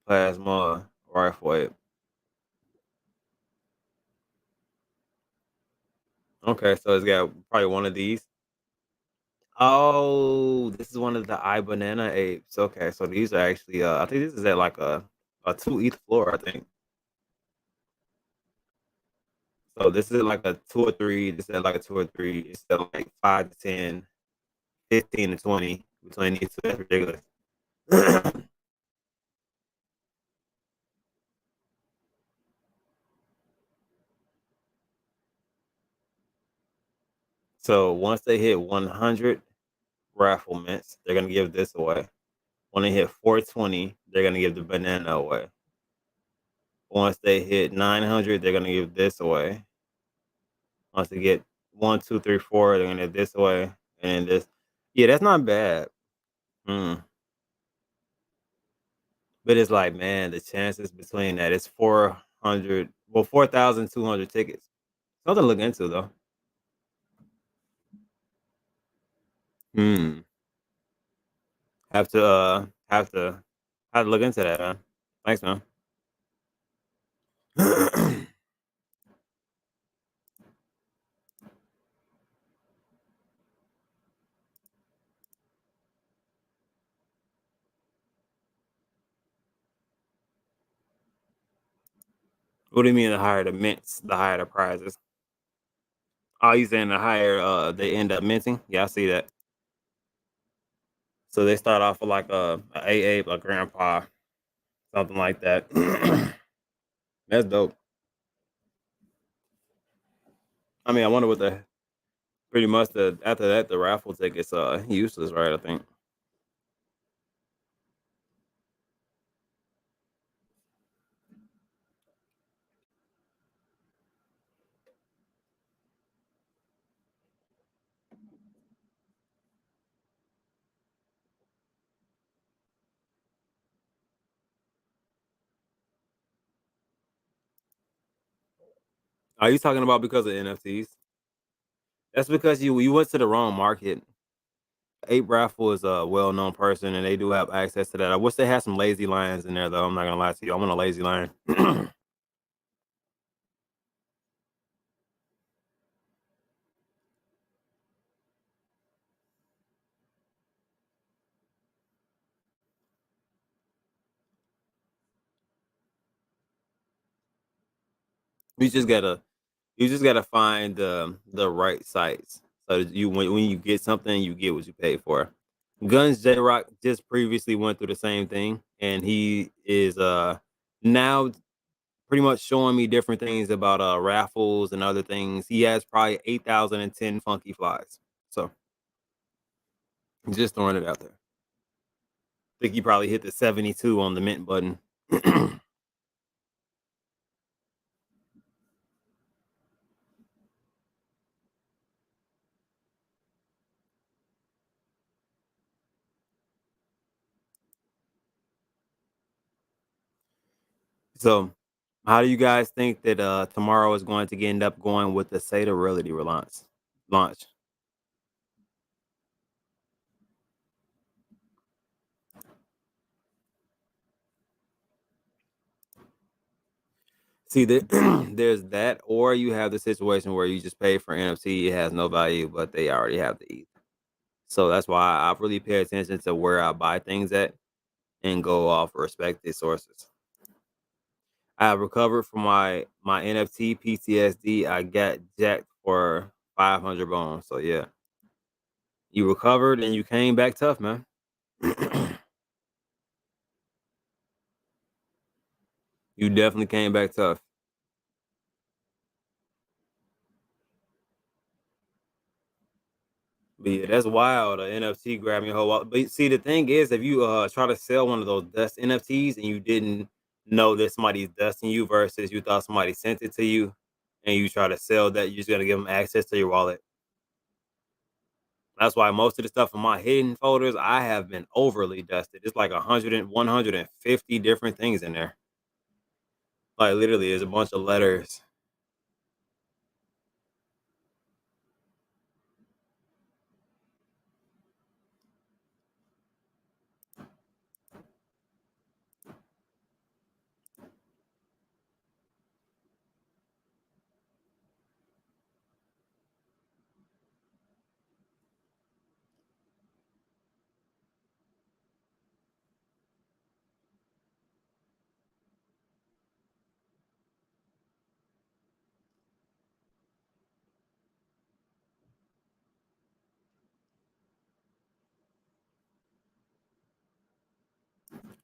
plasma rifle ape. Okay, so it's got probably one of these. Oh, this is one of the eye banana apes. Okay, so these are actually I think this is at like a 2 ETH floor, I think. So this is like a two or three. This is like a two or three. It's at like 5 to 10, 15 to 20 between these two. That's ridiculous. So once they hit 100 raffle mints, they're gonna give this away. When they hit 420, they're gonna give the banana away. Once they hit 900, they're gonna give this away. Once they get one, two, three, four, they're gonna give this away, and then this. Yeah, that's not bad. Mm. But it's like, man, the chances between that is 400, well, 4,200 tickets. Something to look into though. Hmm. Have to have to look into that, man. Thanks, man. What do you mean the higher the mints, the higher the prizes? Oh, you saying the higher they end up minting? Yeah, I see that. So they start off with like a AA, a grandpa, something like that. That's dope. I mean, I wonder what the pretty much the after that the raffle tickets useless, right? I think. Are you talking about because of NFTs? That's because you went to the wrong market. Ape Raffle is a well known person, and they do have access to that. I wish they had some lazy lions in there, though. I'm not gonna lie to you. I want a lazy lion. You just gotta find the right sites so that you when you get something, you get what you pay for. Guns J Rock just previously went through the same thing, and he is now pretty much showing me different things about raffles and other things. He has probably 8,010 funky flies. So just throwing it out there. Think he probably hit the 72 on the mint button. So how do you guys think that tomorrow is going to end up going with the Sata Realty launch? See, there's that, or you have the situation where you just pay for NFT, it has no value, but they already have the ETH. So that's why I really pay attention to where I buy things at and go off respected sources. I have recovered from my NFT PTSD. I got jacked for 500 bones. So yeah, you recovered and you came back tough, man. You definitely came back tough. But yeah, that's wild. A NFT grabbing your whole wallet. But see, the thing is, if you try to sell one of those dust NFTs and you didn't know that somebody's dusting you versus you thought somebody sent it to you, and you try to sell that, you're just gonna give them access to your wallet. That's why most of the stuff in my hidden folders, I have been overly dusted. It's like 150 different things in there. Like literally, there's a bunch of letters.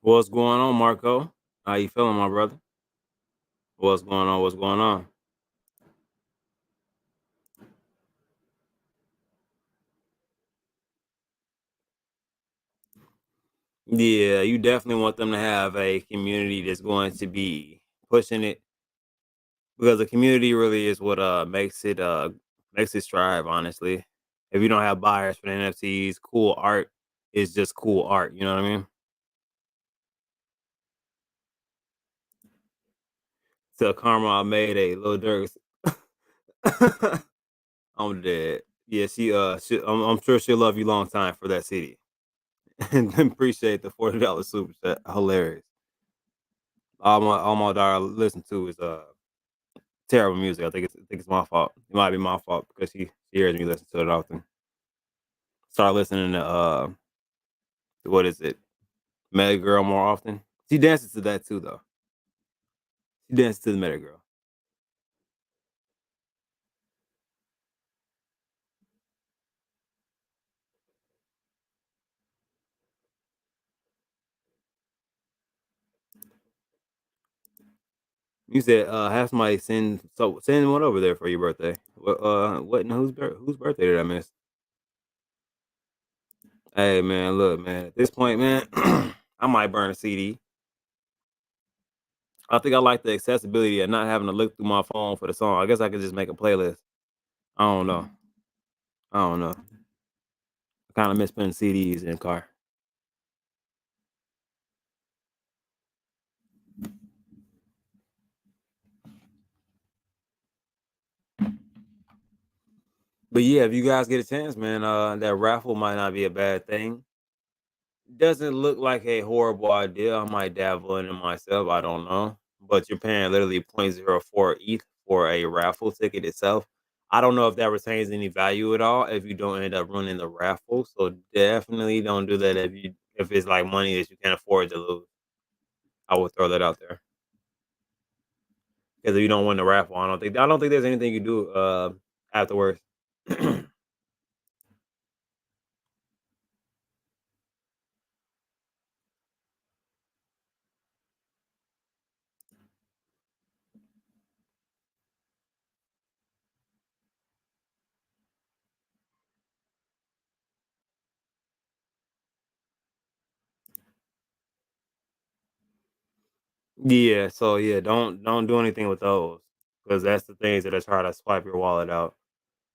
What's going on, Marco? How you feeling, my brother? What's going on? What's going on? Yeah, you definitely want them to have a community that's going to be pushing it because the community really is what makes it strive, honestly. If you don't have buyers for the NFTs, cool art is just cool art, you know what I mean? So Karma I made a Lil Durk's I'm dead. Yeah, I'm sure she'll love you long time for that CD. And appreciate the $40 super chat. Hilarious. All my daughter listen to is terrible music. I think it's my fault. It might be my fault because she hears me listen to it often. Start listening to what is it? Meta Girl more often. She dances to that too though. She dances to the Meta Girl. You said have somebody send one over there for your birthday. What and whose birthday did I miss? Hey man, look man. At this point, man, I might burn a CD. I think I like the accessibility of not having to look through my phone for the song. I guess I could just make a playlist. I don't know. I don't know. I kind of miss putting CDs in the car. But yeah, if you guys get a chance, man, that raffle might not be a bad thing. Doesn't look like a horrible idea. I might dabble in it myself. I don't know. But you're paying literally 0.04 ETH for a raffle ticket itself. I don't know if that retains any value at all if you don't end up running the raffle. So definitely don't do that if it's like money that you can't afford to lose. I would throw that out there. Because if you don't win the raffle, I don't think there's anything you do afterwards. Yeah, so yeah, don't do anything with those because that's the things that are try to swipe your wallet out.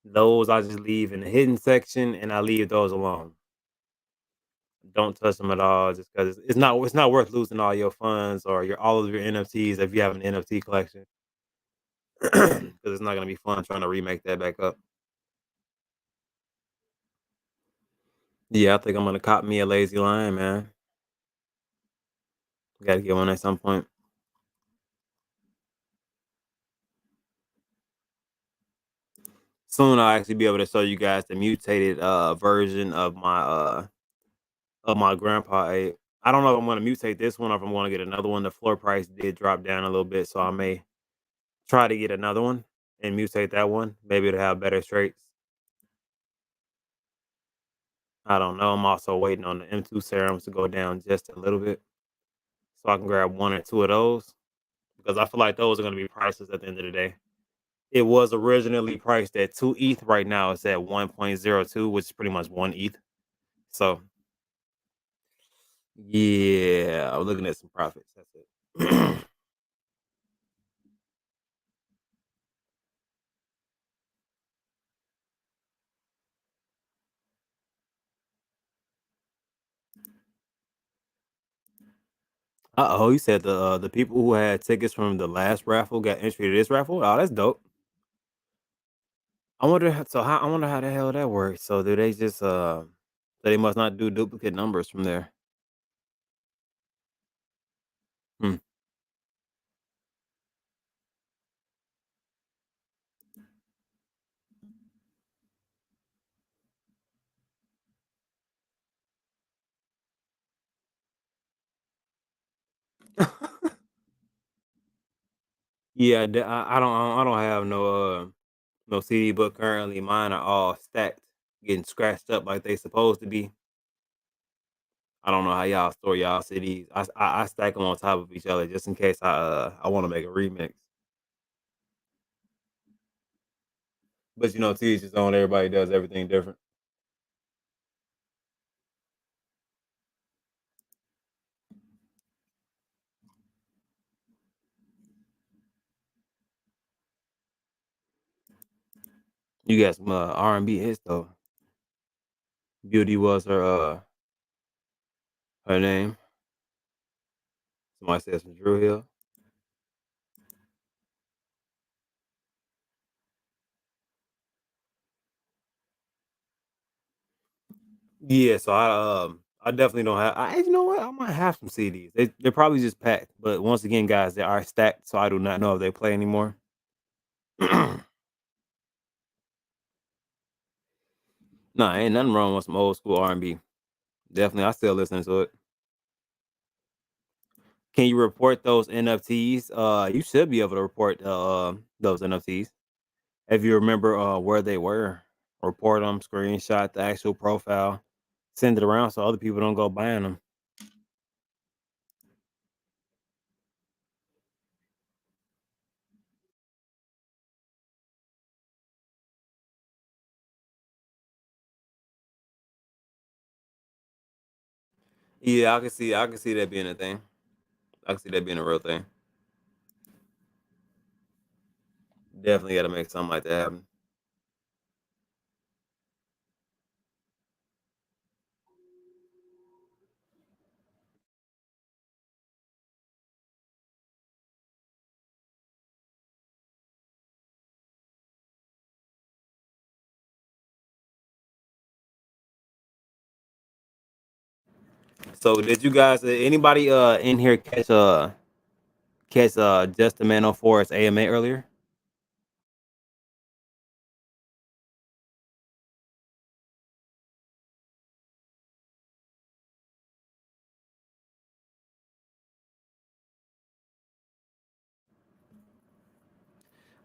Those I just leave in the hidden section, and I leave those alone. Don't touch them at all, just because it's not worth losing all your funds or your all of your NFTs if you have an NFT collection, because it's not gonna be fun trying to remake that back up. Yeah, I think I'm gonna cop me a lazy lion, man. Got to get one at some point. Soon I'll actually be able to show you guys the mutated version of my grandpa ape. I don't know if I'm gonna mutate this one or if I'm gonna get another one. The floor price did drop down a little bit, so I may try to get another one and mutate that one. Maybe it'll have better traits. I don't know. I'm also waiting on the M2 serums to go down just a little bit so I can grab one or two of those because I feel like those are gonna be priceless at the end of the day. It was originally priced at 2 ETH. Right now it's at 1.02, which is pretty much 1 ETH. So yeah, I'm looking at some profits. That's it. Uh-oh, you said the people who had tickets from the last raffle got entry to this raffle? Oh, that's dope. I wonder how the hell that works. So do they just so they must not do duplicate numbers from there. Hmm. Yeah, I don't have no CD book currently. Mine are all stacked, getting scratched up like they supposed to be. I don't know how y'all store y'all CDs. I stack them on top of each other just in case I want to make a remix. But you know, to each his own. Everybody does everything different. You got some R&B hits though. Beauty was her name. Somebody said some Drew Hill. Yeah, so I definitely don't have. You know what? I might have some CDs. They're probably just packed. But once again, guys, they are stacked, so I do not know if they play anymore. Nah, ain't nothing wrong with some old school R&B. Definitely, I still listen to it. Can you report those NFTs? You should be able to report those NFTs if you remember where they were. Report them, screenshot the actual profile, send it around so other people don't go buying them. Yeah, I can see that being a thing. I can see that being a real thing. Definitely got to make something like that happen. So, did you guys, anybody in here catch Just a Man on Forest AMA earlier?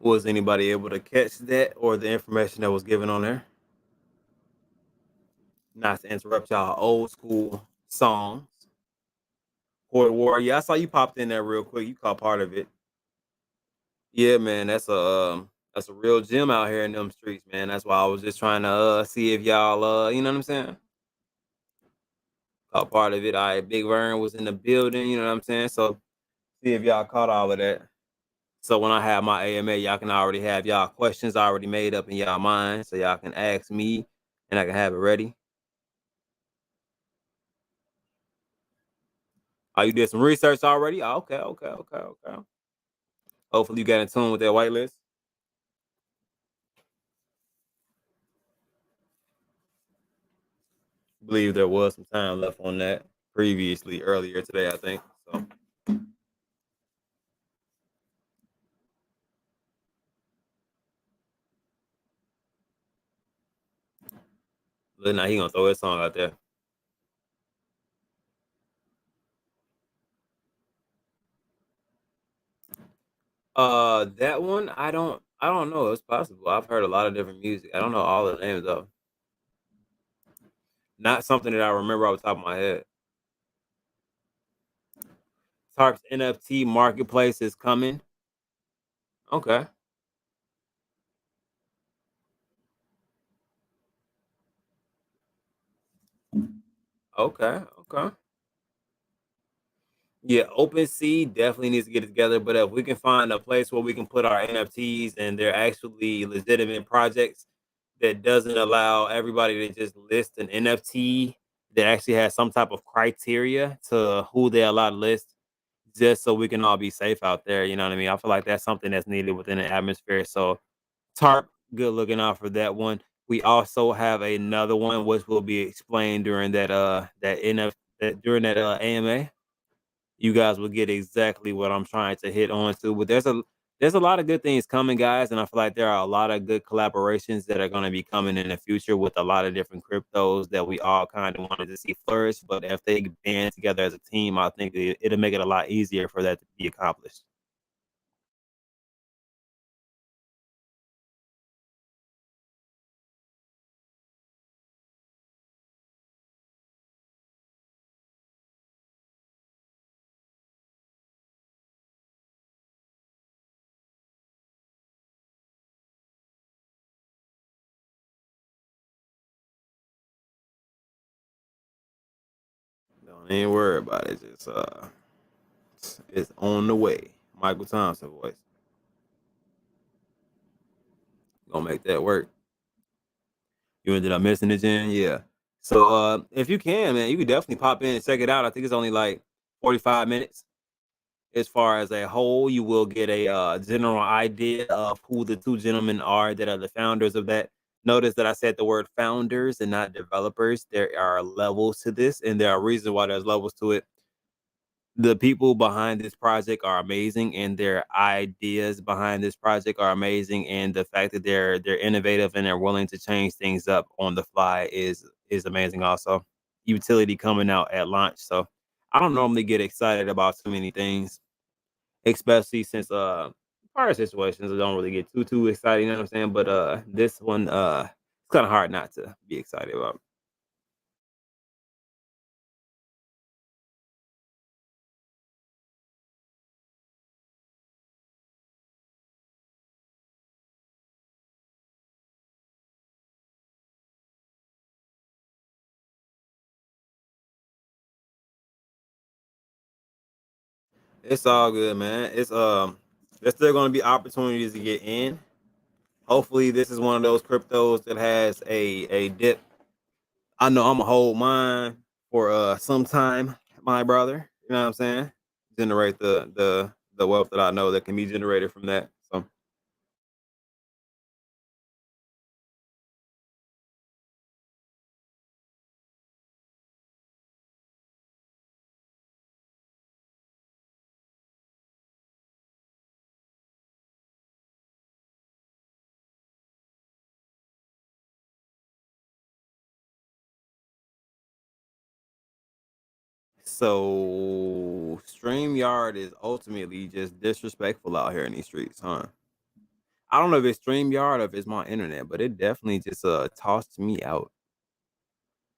Was anybody able to catch that or the information that was given on there? Not to interrupt y'all old school songs. Court War. Yeah, I saw you popped in there real quick. You caught part of it. Yeah, man, that's a real gym out here in them streets, man. That's why I was just trying to see if y'all you know what I'm saying? Caught part of it. All right, Big Vern was in the building, you know what I'm saying? So see if y'all caught all of that. So when I have my AMA, y'all can already have y'all questions already made up in y'all mind. So y'all can ask me and I can have it ready. Oh, you did some research already? Oh, okay, okay, okay, okay. Hopefully you got in tune with that whitelist. Believe there was some time left on that previously earlier today, I think. So look now he gonna throw his song out there. That one I don't know. It's possible. I've heard a lot of different music. I don't know all the names though. Not something that I remember off the top of my head. Tarp's NFT marketplace is coming. Okay. Okay. Okay. Yeah, OpenSea definitely needs to get it together. But if we can find a place where we can put our NFTs and they're actually legitimate projects that doesn't allow everybody to just list an NFT that actually has some type of criteria to who they allow to list, just so we can all be safe out there. You know what I mean? I feel like that's something that's needed within the atmosphere. So Tarp, good looking out for that one. We also have another one which will be explained during that NF that during that AMA. You guys will get exactly what I'm trying to hit on to. But there's a lot of good things coming, guys, and I feel like there are a lot of good collaborations that are going to be coming in the future with a lot of different cryptos that we all kind of wanted to see flourish. But if they band together as a team, I think it'll make it a lot easier for that to be accomplished. Don't even worry about it. Just it's on the way. Michael Thompson voice. Gonna make that work. You ended up missing it, Jen? Yeah. So if you can, man, you could definitely pop in and check it out. I think it's only like 45 minutes. As far as a whole, you will get a general idea of who the two gentlemen are that are the founders of that. Notice that I said the word founders and not developers. There are levels to this, and there are reasons why there's levels to it. The people behind this project are amazing, and their ideas behind this project are amazing, and the fact that they're innovative and they're willing to change things up on the fly is amazing also. Utility coming out at launch. So I don't normally get excited about too many things, especially since prior situations I don't really get too excited, you know what I'm saying? But this one it's kind of hard not to be excited about. It's all good, man. It's there's still gonna be opportunities to get in. Hopefully this is one of those cryptos that has a dip. I know I'm gonna hold mine for some time, my brother. You know what I'm saying? Generate the wealth that I know that can be generated from that. So StreamYard is ultimately just disrespectful out here in these streets, huh? I don't know if it's StreamYard or if it's my internet, but it definitely just tossed me out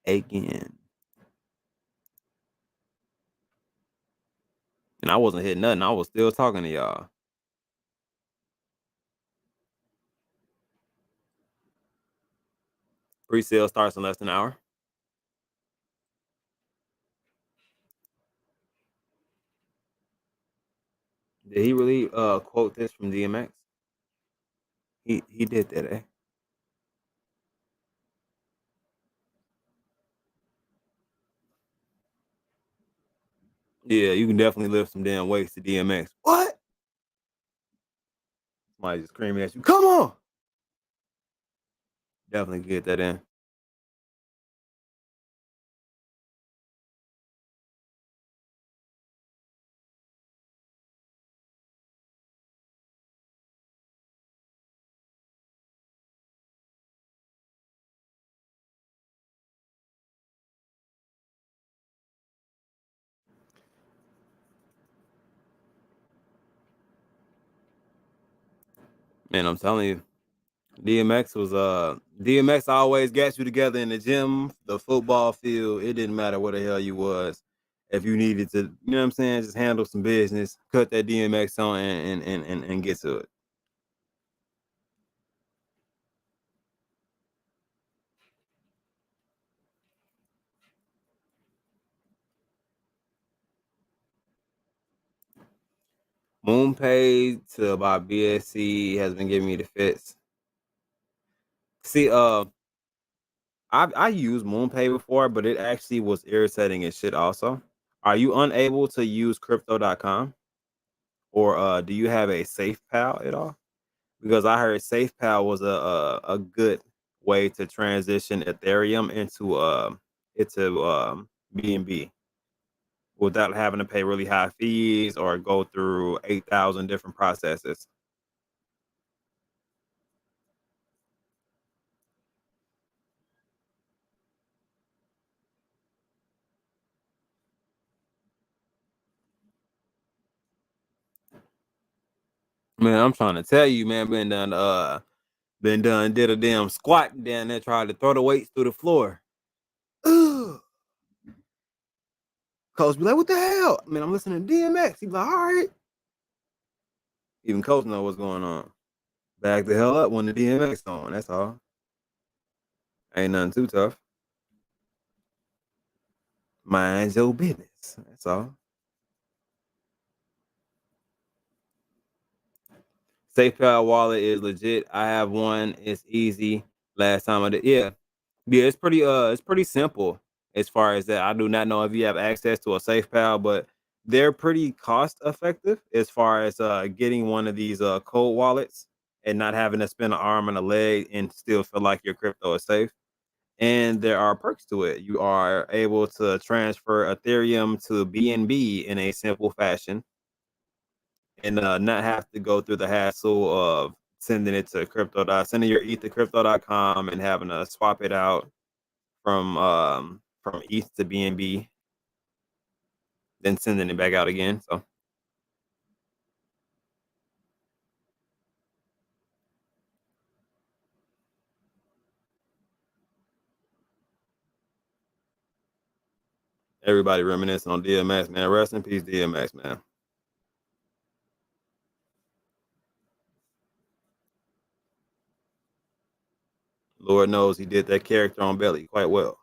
again. And I wasn't hitting nothing. I was still talking to y'all. Pre-sale starts in less than an hour. Did he really quote this from DMX? He did that, eh? Yeah, you can definitely lift some damn weights to DMX. What? Somebody just screaming at you. Come on. Definitely get that in. Man, I'm telling you. DMX always got you together in the gym, the football field. It didn't matter where the hell you was. If you needed to, you know what I'm saying, just handle some business, cut that DMX on and get to it. Moon paid to about BSC has been giving me the fits. See, I used MoonPay before, but it actually was irritating as shit also. Are you unable to use crypto.com? Or do you have a SafePal at all? Because I heard SafePal was a good way to transition Ethereum into BNB without having to pay really high fees or go through 8,000 different processes. Man, I'm trying to tell you, man, been done did a damn squat down there, tried to throw the weights through the floor. Ugh. Coach be like, what the hell? Man, I'm listening to DMX. He be like, all right. Even Coach know what's going on. Back the hell up when the DMX on. That's all. Ain't nothing too tough. Mind your business. That's all. SafePal wallet is legit. I have one. It's easy. Last time I did, yeah, yeah. It's pretty simple as far as that. I do not know if you have access to a SafePal, but they're pretty cost effective as far as getting one of these cold wallets and not having to spend an arm and a leg and still feel like your crypto is safe. And there are perks to it. You are able to transfer Ethereum to BNB in a simple fashion and not have to go through the hassle of sending it to sending your ETH to crypto.com and having to swap it out from ETH to BNB, then sending it back out again. So everybody reminiscing on DMX, man. Rest in peace, DMX, man. Lord knows he did that character on Belly quite well.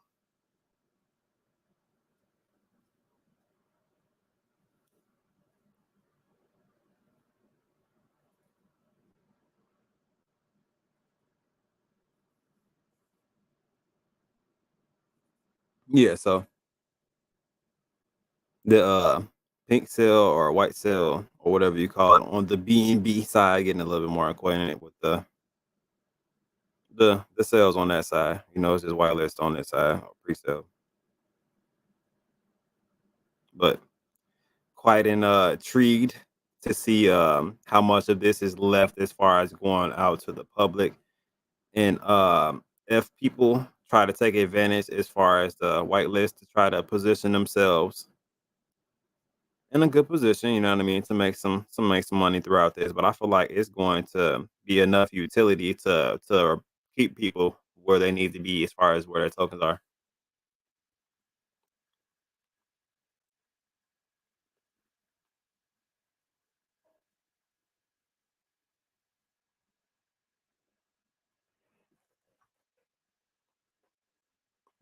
Yeah, so the pink cell or white cell or whatever you call it on the BNB side, getting a little bit more acquainted with the cells on that side. You know, it's just whitelist on this side or pre-sale. But quite intrigued to see how much of this is left as far as going out to the public. And if people try to take advantage as far as the whitelist to try to position themselves in a good position, you know what I mean, to make some money throughout this. But I feel like it's going to be enough utility to keep people where they need to be as far as where their tokens are.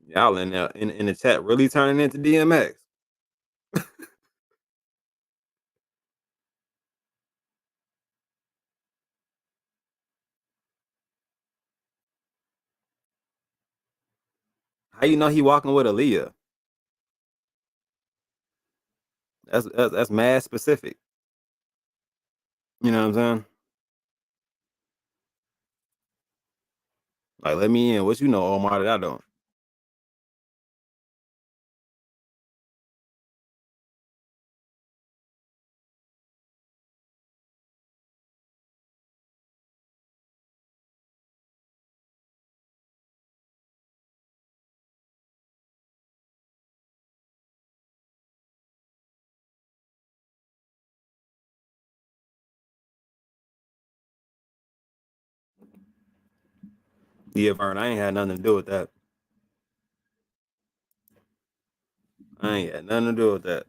Y'all in there in the chat really turning into DMX. How you know he walking with Aaliyah? That's mad specific. You know what I'm saying? Like, let me in. What you know, Omar, that I don't. Yeah, Vern, I ain't had nothing to do with that. I ain't had nothing to do with that.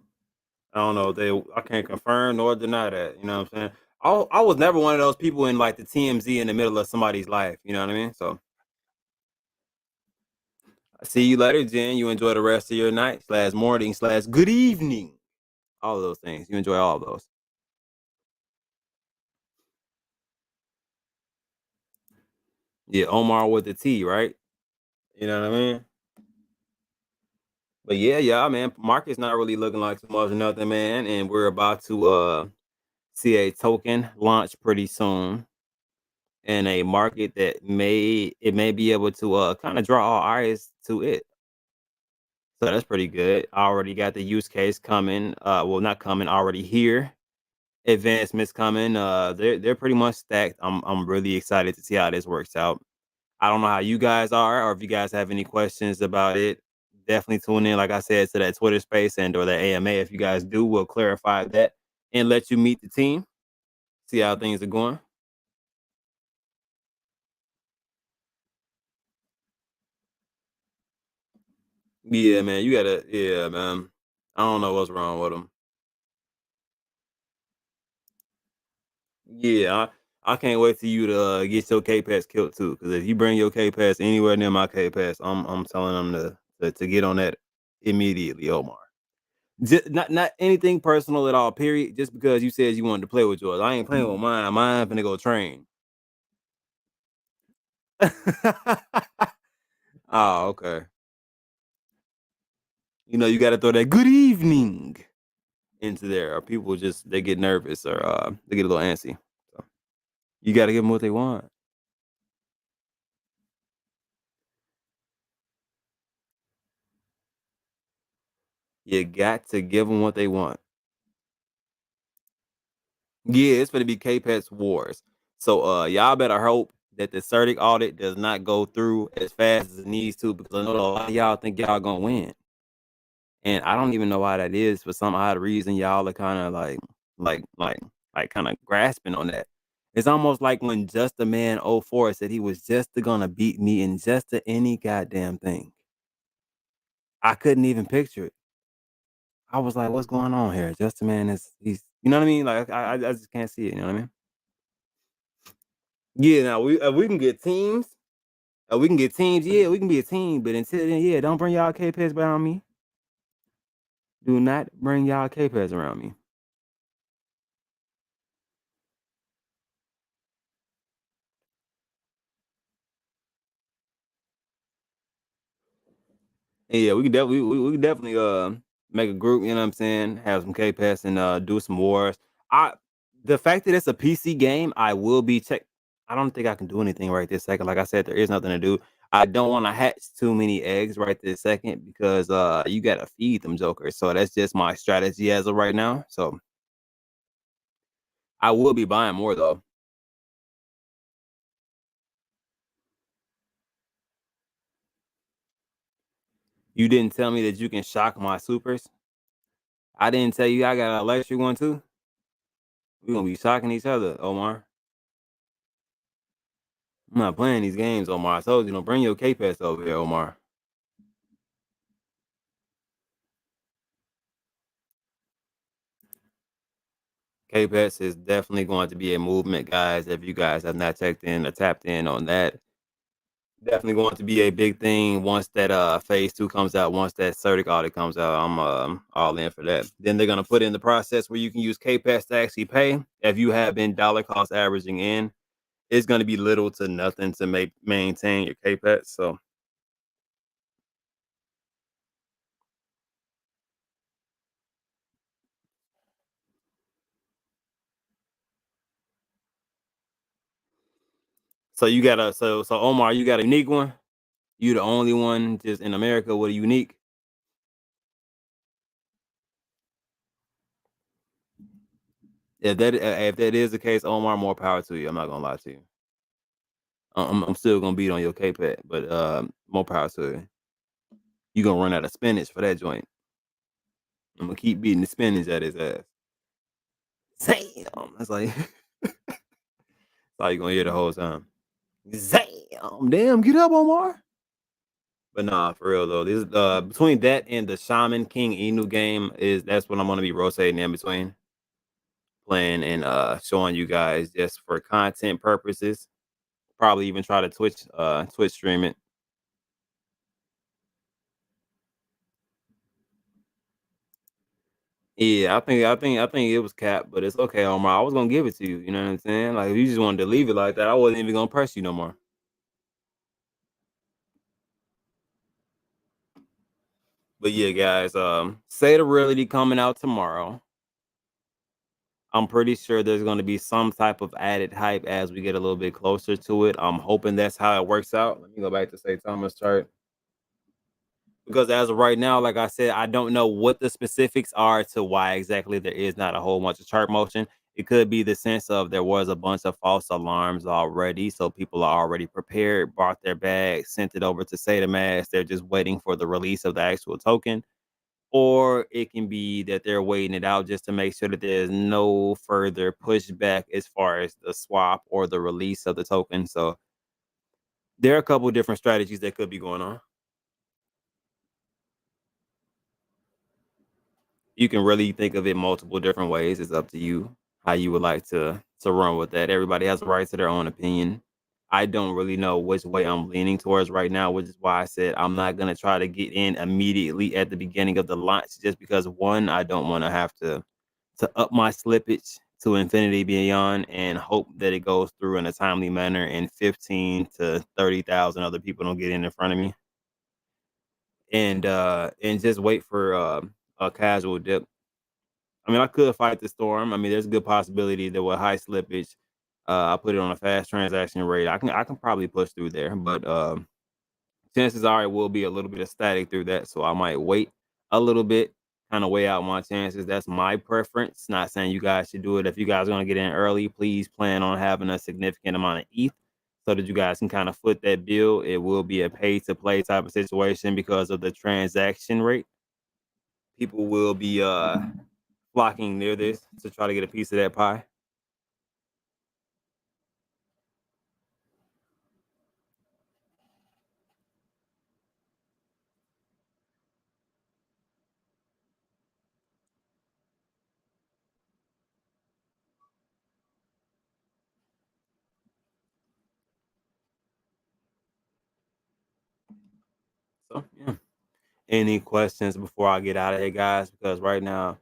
I don't know. I can't confirm nor deny that. You know what I'm saying? I was never one of those people in like the TMZ in the middle of somebody's life. You know what I mean? So I see you later, Jen. You enjoy the rest of your night slash morning slash good evening. All of those things. You enjoy all of those. Yeah, Omar with the T, right? You know what I mean? But yeah, man. Market's not really looking like too much or nothing, man. And we're about to see a token launch pretty soon in a market that may be able to kind of draw our eyes to it. So that's pretty good. I already got the use case coming. Well, not coming, already here. Advancements coming. They're pretty much stacked. I'm really excited to see how this works out. I don't know how you guys are, or if you guys have any questions about it. Definitely tune in, like I said, to that Twitter space and or the AMA. If you guys do, we'll clarify that and let you meet the team, see how things are going. Yeah, man, you gotta. Yeah, man. I don't know what's wrong with them. Yeah, I can't wait till you to get your K Pass killed too. Because if you bring your K Pass anywhere near my K Pass, I'm telling them to get on that immediately, Omar. Not anything personal at all. Period. Just because you said you wanted to play with yours, I ain't playing with mine. Mine finna go train. Oh, okay. You know you got to throw that good evening into there, or people just they get nervous or they get a little antsy. So you got to give them what they want. You got to give them what they want. Yeah, it's gonna be K-Pets Wars. So y'all better hope that the Certic audit does not go through as fast as it needs to because I know a lot of y'all think y'all gonna win. And I don't even know why that is. For some odd reason, y'all are kind of like, like, kind of grasping on that. It's almost like when Just a Man '04 said he was just gonna beat me in just any goddamn thing. I couldn't even picture it. I was like, "What's going on here?" Just a Man is he's, you know what I mean? Like I just can't see it. You know what I mean? Yeah, now we can get teams. We can get teams. Yeah, we can be a team. But until then, yeah, don't bring y'all K-Pads around me. Do not bring y'all K-Pads around me. Yeah, we can definitely make a group, you know what I'm saying? Have some K-Pass and do some wars. I The fact that it's a PC game, I will be check. I don't think I can do anything right this second. Like I said, there is nothing to do. I don't want to hatch too many eggs right this second because you gotta feed them jokers. So that's just my strategy as of right now. So I will be buying more though. You didn't tell me that you can shock my supers. I didn't tell you I got an electric one too. We gonna be shocking each other, Omar. I'm not playing these games, Omar. I told you, don't bring your K-Pass over here, Omar. K-Pass is definitely going to be a movement, guys. If you guys have not checked in or tapped in on that, definitely going to be a big thing once that phase two comes out. Once that Certic audit comes out, I'm all in for that. Then they're gonna put in the process where you can use K-Pass to actually pay. If you have been dollar cost averaging in, it's gonna be little to nothing to maintain your K-Pass. So you got a so Omar, you got a unique one. You the only one just in America with a unique. If that is the case, Omar, more power to you. I'm not gonna lie to you. I'm still gonna beat on your K-Pad, but more power to you. You gonna run out of spinach for that joint. I'm gonna keep beating the spinach at his ass. Damn, that's like that's all you gonna hear the whole time. Damn, get up, Omar. But nah, for real though, this between that and the Shaman King Inu game is that's what I'm gonna be rotating in between, playing and showing you guys just for content purposes. Probably even try to Twitch stream it. Yeah, I think it was capped, but it's okay, Omar. I was gonna give it to you. You know what I'm saying? Like if you just wanted to leave it like that, I wasn't even gonna press you no more. But yeah, guys, Say the Reality coming out tomorrow. I'm pretty sure there's gonna be some type of added hype as we get a little bit closer to it. I'm hoping that's how it works out. Let me go back to say Thomas chart. Because as of right now, like I said, I don't know what the specifics are to why exactly there is not a whole bunch of chart motion. It could be the sense of there was a bunch of false alarms already, so people are already prepared, brought their bag, sent it over to SataMask. They're just waiting for the release of the actual token. Or it can be that they're waiting it out just to make sure that there's no further pushback as far as the swap or the release of the token. So there are a couple different strategies that could be going on. You can really think of it multiple different ways. It's up to you how you would like to run with that. Everybody has a right to their own opinion. I don't really know which way I'm leaning towards right now, which is why I said I'm not gonna try to get in immediately at the beginning of the launch, just because one, I don't want to have to up my slippage to infinity beyond and hope that it goes through in a timely manner and 15 to 30,000 other people don't get in front of me and just wait for a casual dip. I mean, I could fight the storm. I mean, there's a good possibility that with high slippage, I put it on a fast transaction rate. I can probably push through there, but chances are it will be a little bit of static through that. So I might wait a little bit, kind of weigh out my chances. That's my preference. Not saying you guys should do it. If you guys are gonna get in early, please plan on having a significant amount of ETH so that you guys can kind of foot that bill. It will be a pay to play type of situation because of the transaction rate. People will be flocking near this to try to get a piece of that pie. So yeah. Any questions before I get out of here, guys? Because right now,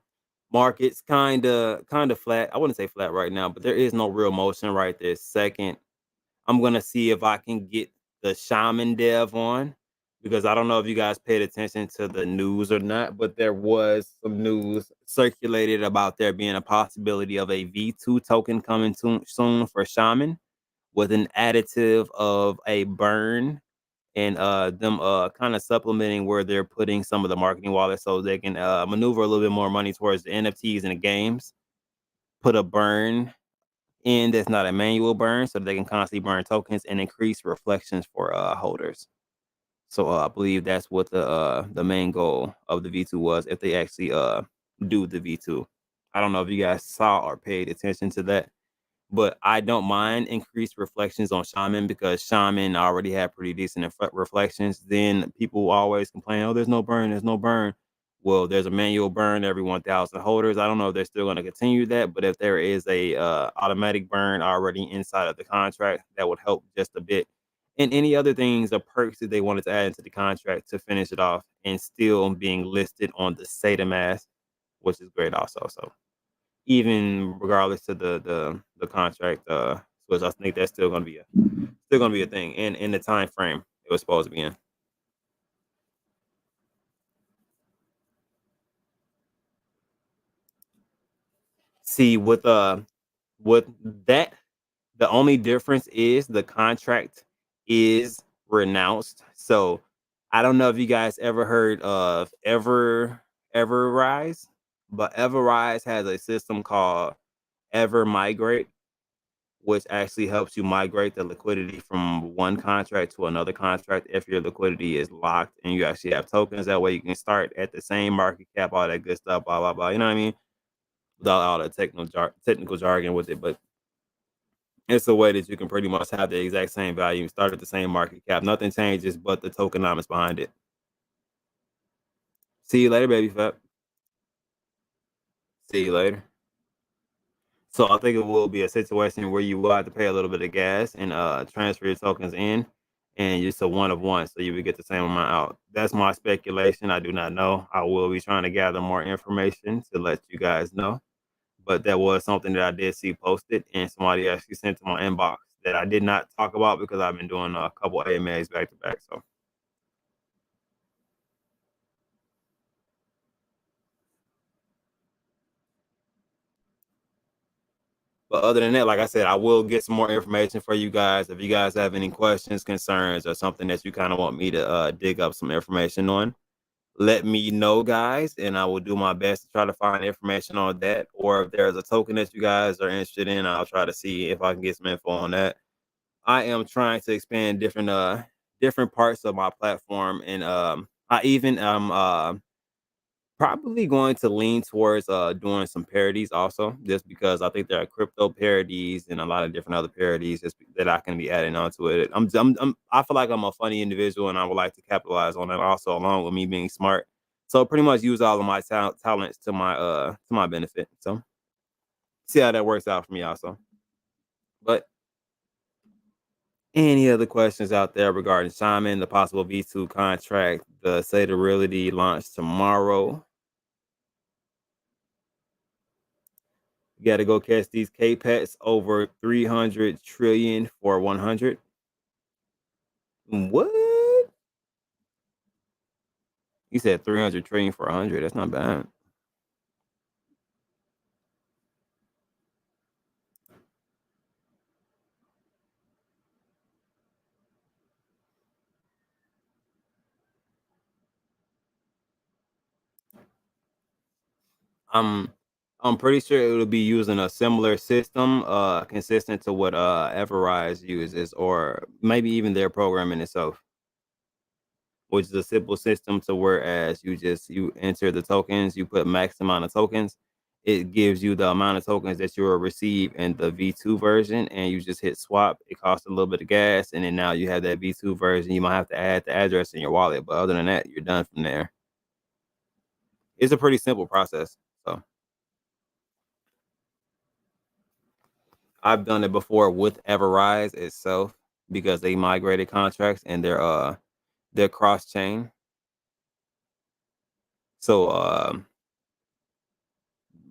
market's kinda flat. I wouldn't say flat right now, but there is no real motion right this second. I'm gonna see if I can get the Shaman Dev on because I don't know if you guys paid attention to the news or not, but there was some news circulated about there being a possibility of a V2 token coming soon for Shaman with an additive of a burn and them kind of supplementing where they're putting some of the marketing wallets so they can maneuver a little bit more money towards the NFTs and the games. Put a burn in that's not a manual burn, so they can constantly burn tokens and increase reflections for holders. So I believe that's what the main goal of the V2 was if they actually do the V2. I don't know if you guys saw or paid attention to that, but I don't mind increased reflections on Shaman because Shaman already had pretty decent reflections. Then people always complain, oh, there's no burn, there's no burn. Well, there's a manual burn every 1,000 holders. I don't know if they're still going to continue that, but if there is a automatic burn already inside of the contract, that would help just a bit. And any other things or perks that they wanted to add into the contract to finish it off and still being listed on the SATA mask, which is great also. So even regardless of the contract switch, I think that's still gonna be a thing in the time frame it was supposed to be in. See, with that, the only difference is the contract is renounced. So I don't know if you guys ever heard of Everrise, but Everrise has a system called Ever Migrate, which actually helps you migrate the liquidity from one contract to another contract if your liquidity is locked and you actually have tokens. That way you can start at the same market cap, all that good stuff, blah, blah, blah. You know what I mean? Without all the technical jargon with it. But it's a way that you can pretty much have the exact same value and start at the same market cap. Nothing changes but the tokenomics behind it. See you later, baby fat. See you later. So I think it will be a situation where you will have to pay a little bit of gas and transfer your tokens in, and just a one of one, so you would get the same amount out. That's my speculation. I do not know. I will be trying to gather more information to let you guys know. But that was something that I did see posted, and somebody actually sent to my inbox that I did not talk about because I've been doing a couple AMAs back to back. So, but other than that, like I said, I will get some more information for you guys. If you guys have any questions, concerns, or something that you kind of want me to dig up some information on, let me know, guys, and I will do my best to try to find information on that. Or if there's a token that you guys are interested in, I'll try to see if I can get some info on that. I am trying to expand different parts of my platform, and I even probably going to lean towards doing some parodies also, just because I think there are crypto parodies and a lot of different other parodies that I can be adding onto it. I feel like I'm a funny individual and I would like to capitalize on that also, along with me being smart. So pretty much use all of my talents to my benefit. So see how that works out for me also. But any other questions out there regarding Shaman, the possible V2 contract, the State of Realty launch tomorrow? You got to go catch these K pets over 300 trillion for 100. What? You said 300 trillion for 100. That's not bad. I'm I'm pretty sure it will be using a similar system, consistent to what Everrise uses, or maybe even their programming itself, which is a simple system to whereas you enter the tokens, you put max amount of tokens, it gives you the amount of tokens that you will receive in the V2 version, and you just hit swap. It costs a little bit of gas, and then now you have that V2 version. You might have to add the address in your wallet, but other than that, you're done from there. It's a pretty simple process. So I've done it before with Everrise itself because they migrated contracts and they're cross chain. So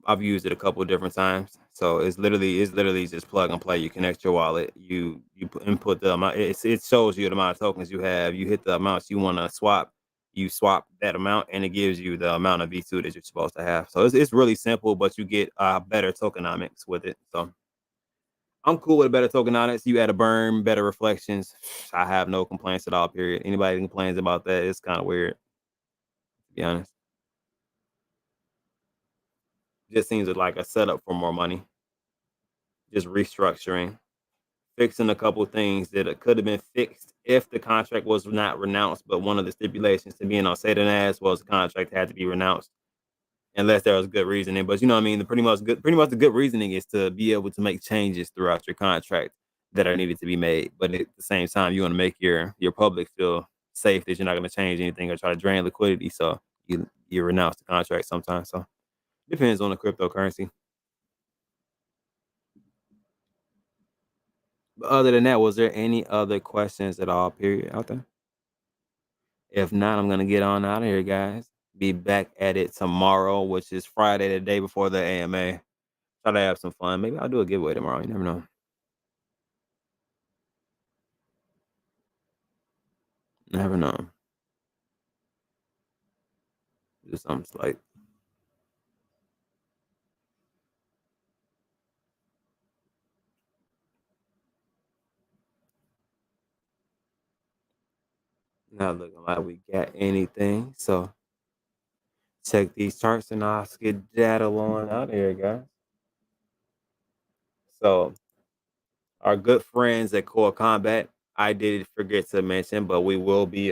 I've used it a couple of different times. So it's literally just plug and play. You connect your wallet, input the amount. It shows you the amount of tokens you have. You hit the amounts you want to swap. You swap that amount, and it gives you the amount of V2 that you're supposed to have. So it's really simple, but you get better tokenomics with it. So I'm cool with a better tokenomics. You add a burn, better reflections. I have no complaints at all. Period. Anybody that complains about that, it's kind of weird. To be honest, just seems like a setup for more money. Just restructuring, fixing a couple things that could have been fixed if the contract was not renounced. But one of the stipulations to being on Satan as was the contract had to be renounced. unless there was good reasoning. But you know what I mean? The good reasoning is to be able to make changes throughout your contract that are needed to be made. But at the same time, you want to make your public feel safe that you're not going to change anything or try to drain liquidity. So you renounce the contract sometimes. So depends on the cryptocurrency. But other than that, was there any other questions at all? Period out there. If not, I'm gonna get on out of here, guys. Be back at it tomorrow, which is Friday, the day before the AMA. Try to have some fun. Maybe I'll do a giveaway tomorrow. You never know. Never know. Do something slight. Not looking like we got anything. So check these charts and I'll skedaddle on out of here, guys. So our good friends at Core Combat, I did forget to mention, but we will be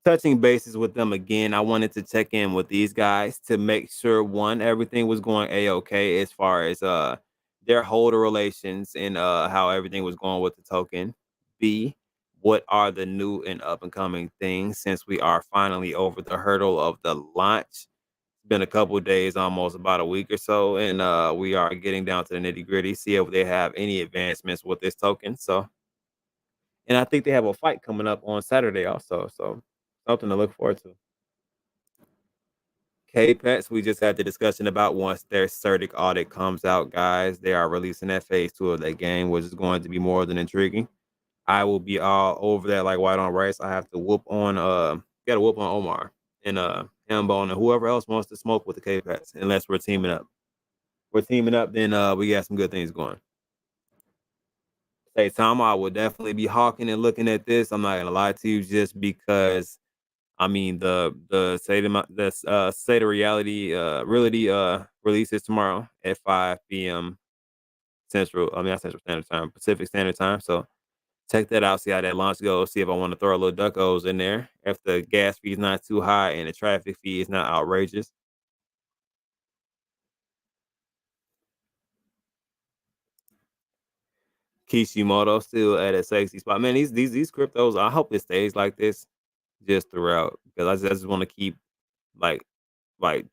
touching bases with them again. I wanted to check in with these guys to make sure one, everything was going a-okay as far as their holder relations and how everything was going with the token. B, what are the new and up and coming things since we are finally over the hurdle of the launch? It's been a couple of days, almost about a week or so, and we are getting down to the nitty gritty, see if they have any advancements with this token. So, and I think they have a fight coming up on Saturday also. So something to look forward to. K-Pets, we just had the discussion about once their CERTIC audit comes out, guys, they are releasing that phase 2 of that game, which is going to be more than intriguing. I will be all over that like white on rice. I have to whoop on gotta whoop on Omar and Hambone and whoever else wants to smoke with the K-Pets, unless we're teaming up. We're teaming up, then we got some good things going. Say Tom, I will definitely be hawking and looking at this. I'm not gonna lie to you, just because I mean the state of reality releases tomorrow at 5 p.m. Central. I mean not Central Standard Time, Pacific Standard Time. So check that out. See how that launch goes. See if I want to throw a little duckos in there. If the gas fee is not too high and the traffic fee is not outrageous. Kishimoto still at a sexy spot. Man, these cryptos. I hope it stays like this just throughout because I just want to keep like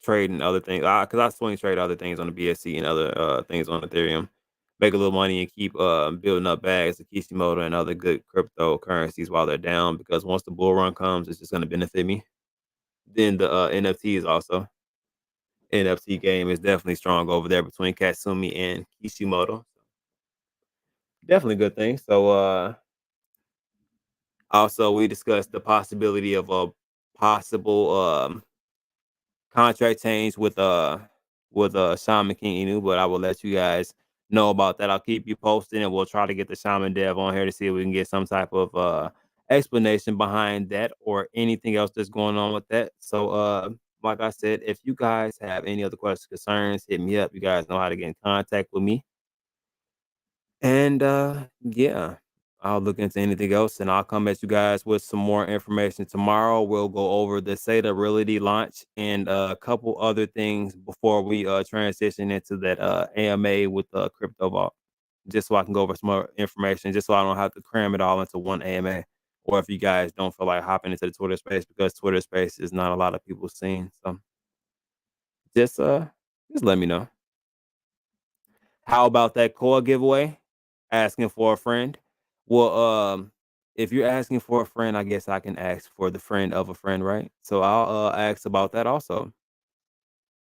trading other things. Because I swing trade other things on the BSC and other things on Ethereum. Make a little money and keep building up bags of Kishimoto and other good cryptocurrencies while they're down. Because once the bull run comes, it's just going to benefit me. Then the NFTs also. NFT game is definitely strong over there between Katsumi and Kishimoto. Definitely a good thing. So also we discussed the possibility of a possible contract change with Shaman King Inu, but I will let you guys know about that. I'll keep you posted and we'll try to get the Shaman Dev on here to see if we can get some type of explanation behind that or anything else that's going on with that. So like I said, if you guys have any other questions, concerns, hit me up. You guys know how to get in contact with me. And yeah, I'll look into anything else and I'll come at you guys with some more information tomorrow. We'll go over the Seda Realty launch and a couple other things before we transition into that AMA with Crypto Vault. Just so I can go over some more information, just so I don't have to cram it all into one AMA. Or if you guys don't feel like hopping into the Twitter space because Twitter space is not a lot of people seeing. So just just let me know. How about that core giveaway? Asking for a friend. Well, if you're asking for a friend, I guess I can ask for the friend of a friend, right? So I'll ask about that also.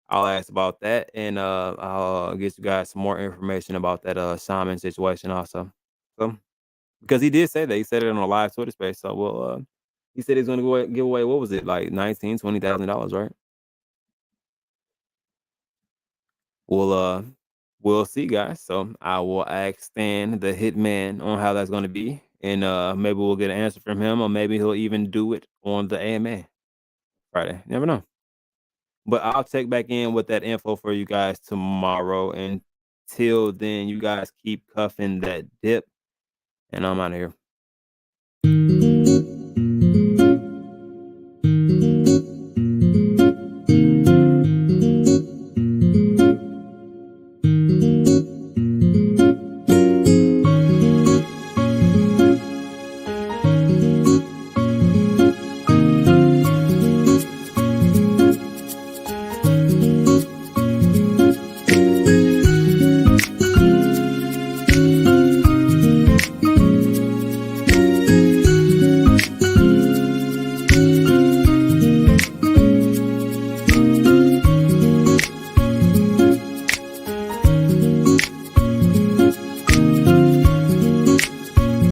I'll ask about that and I'll get you guys some more information about that Simon situation also. So because he did say that. He said it on a live Twitter space. So well he said he's gonna give away what was it, like 19, $20,000, right? Well, we'll see, guys. So I will ask Stan, the hitman, on how that's going to be, and maybe we'll get an answer from him, or maybe he'll even do it on the AMA Friday. Never know. But I'll check back in with that info for you guys tomorrow. Until then, you guys keep cuffing that dip, and I'm out of here.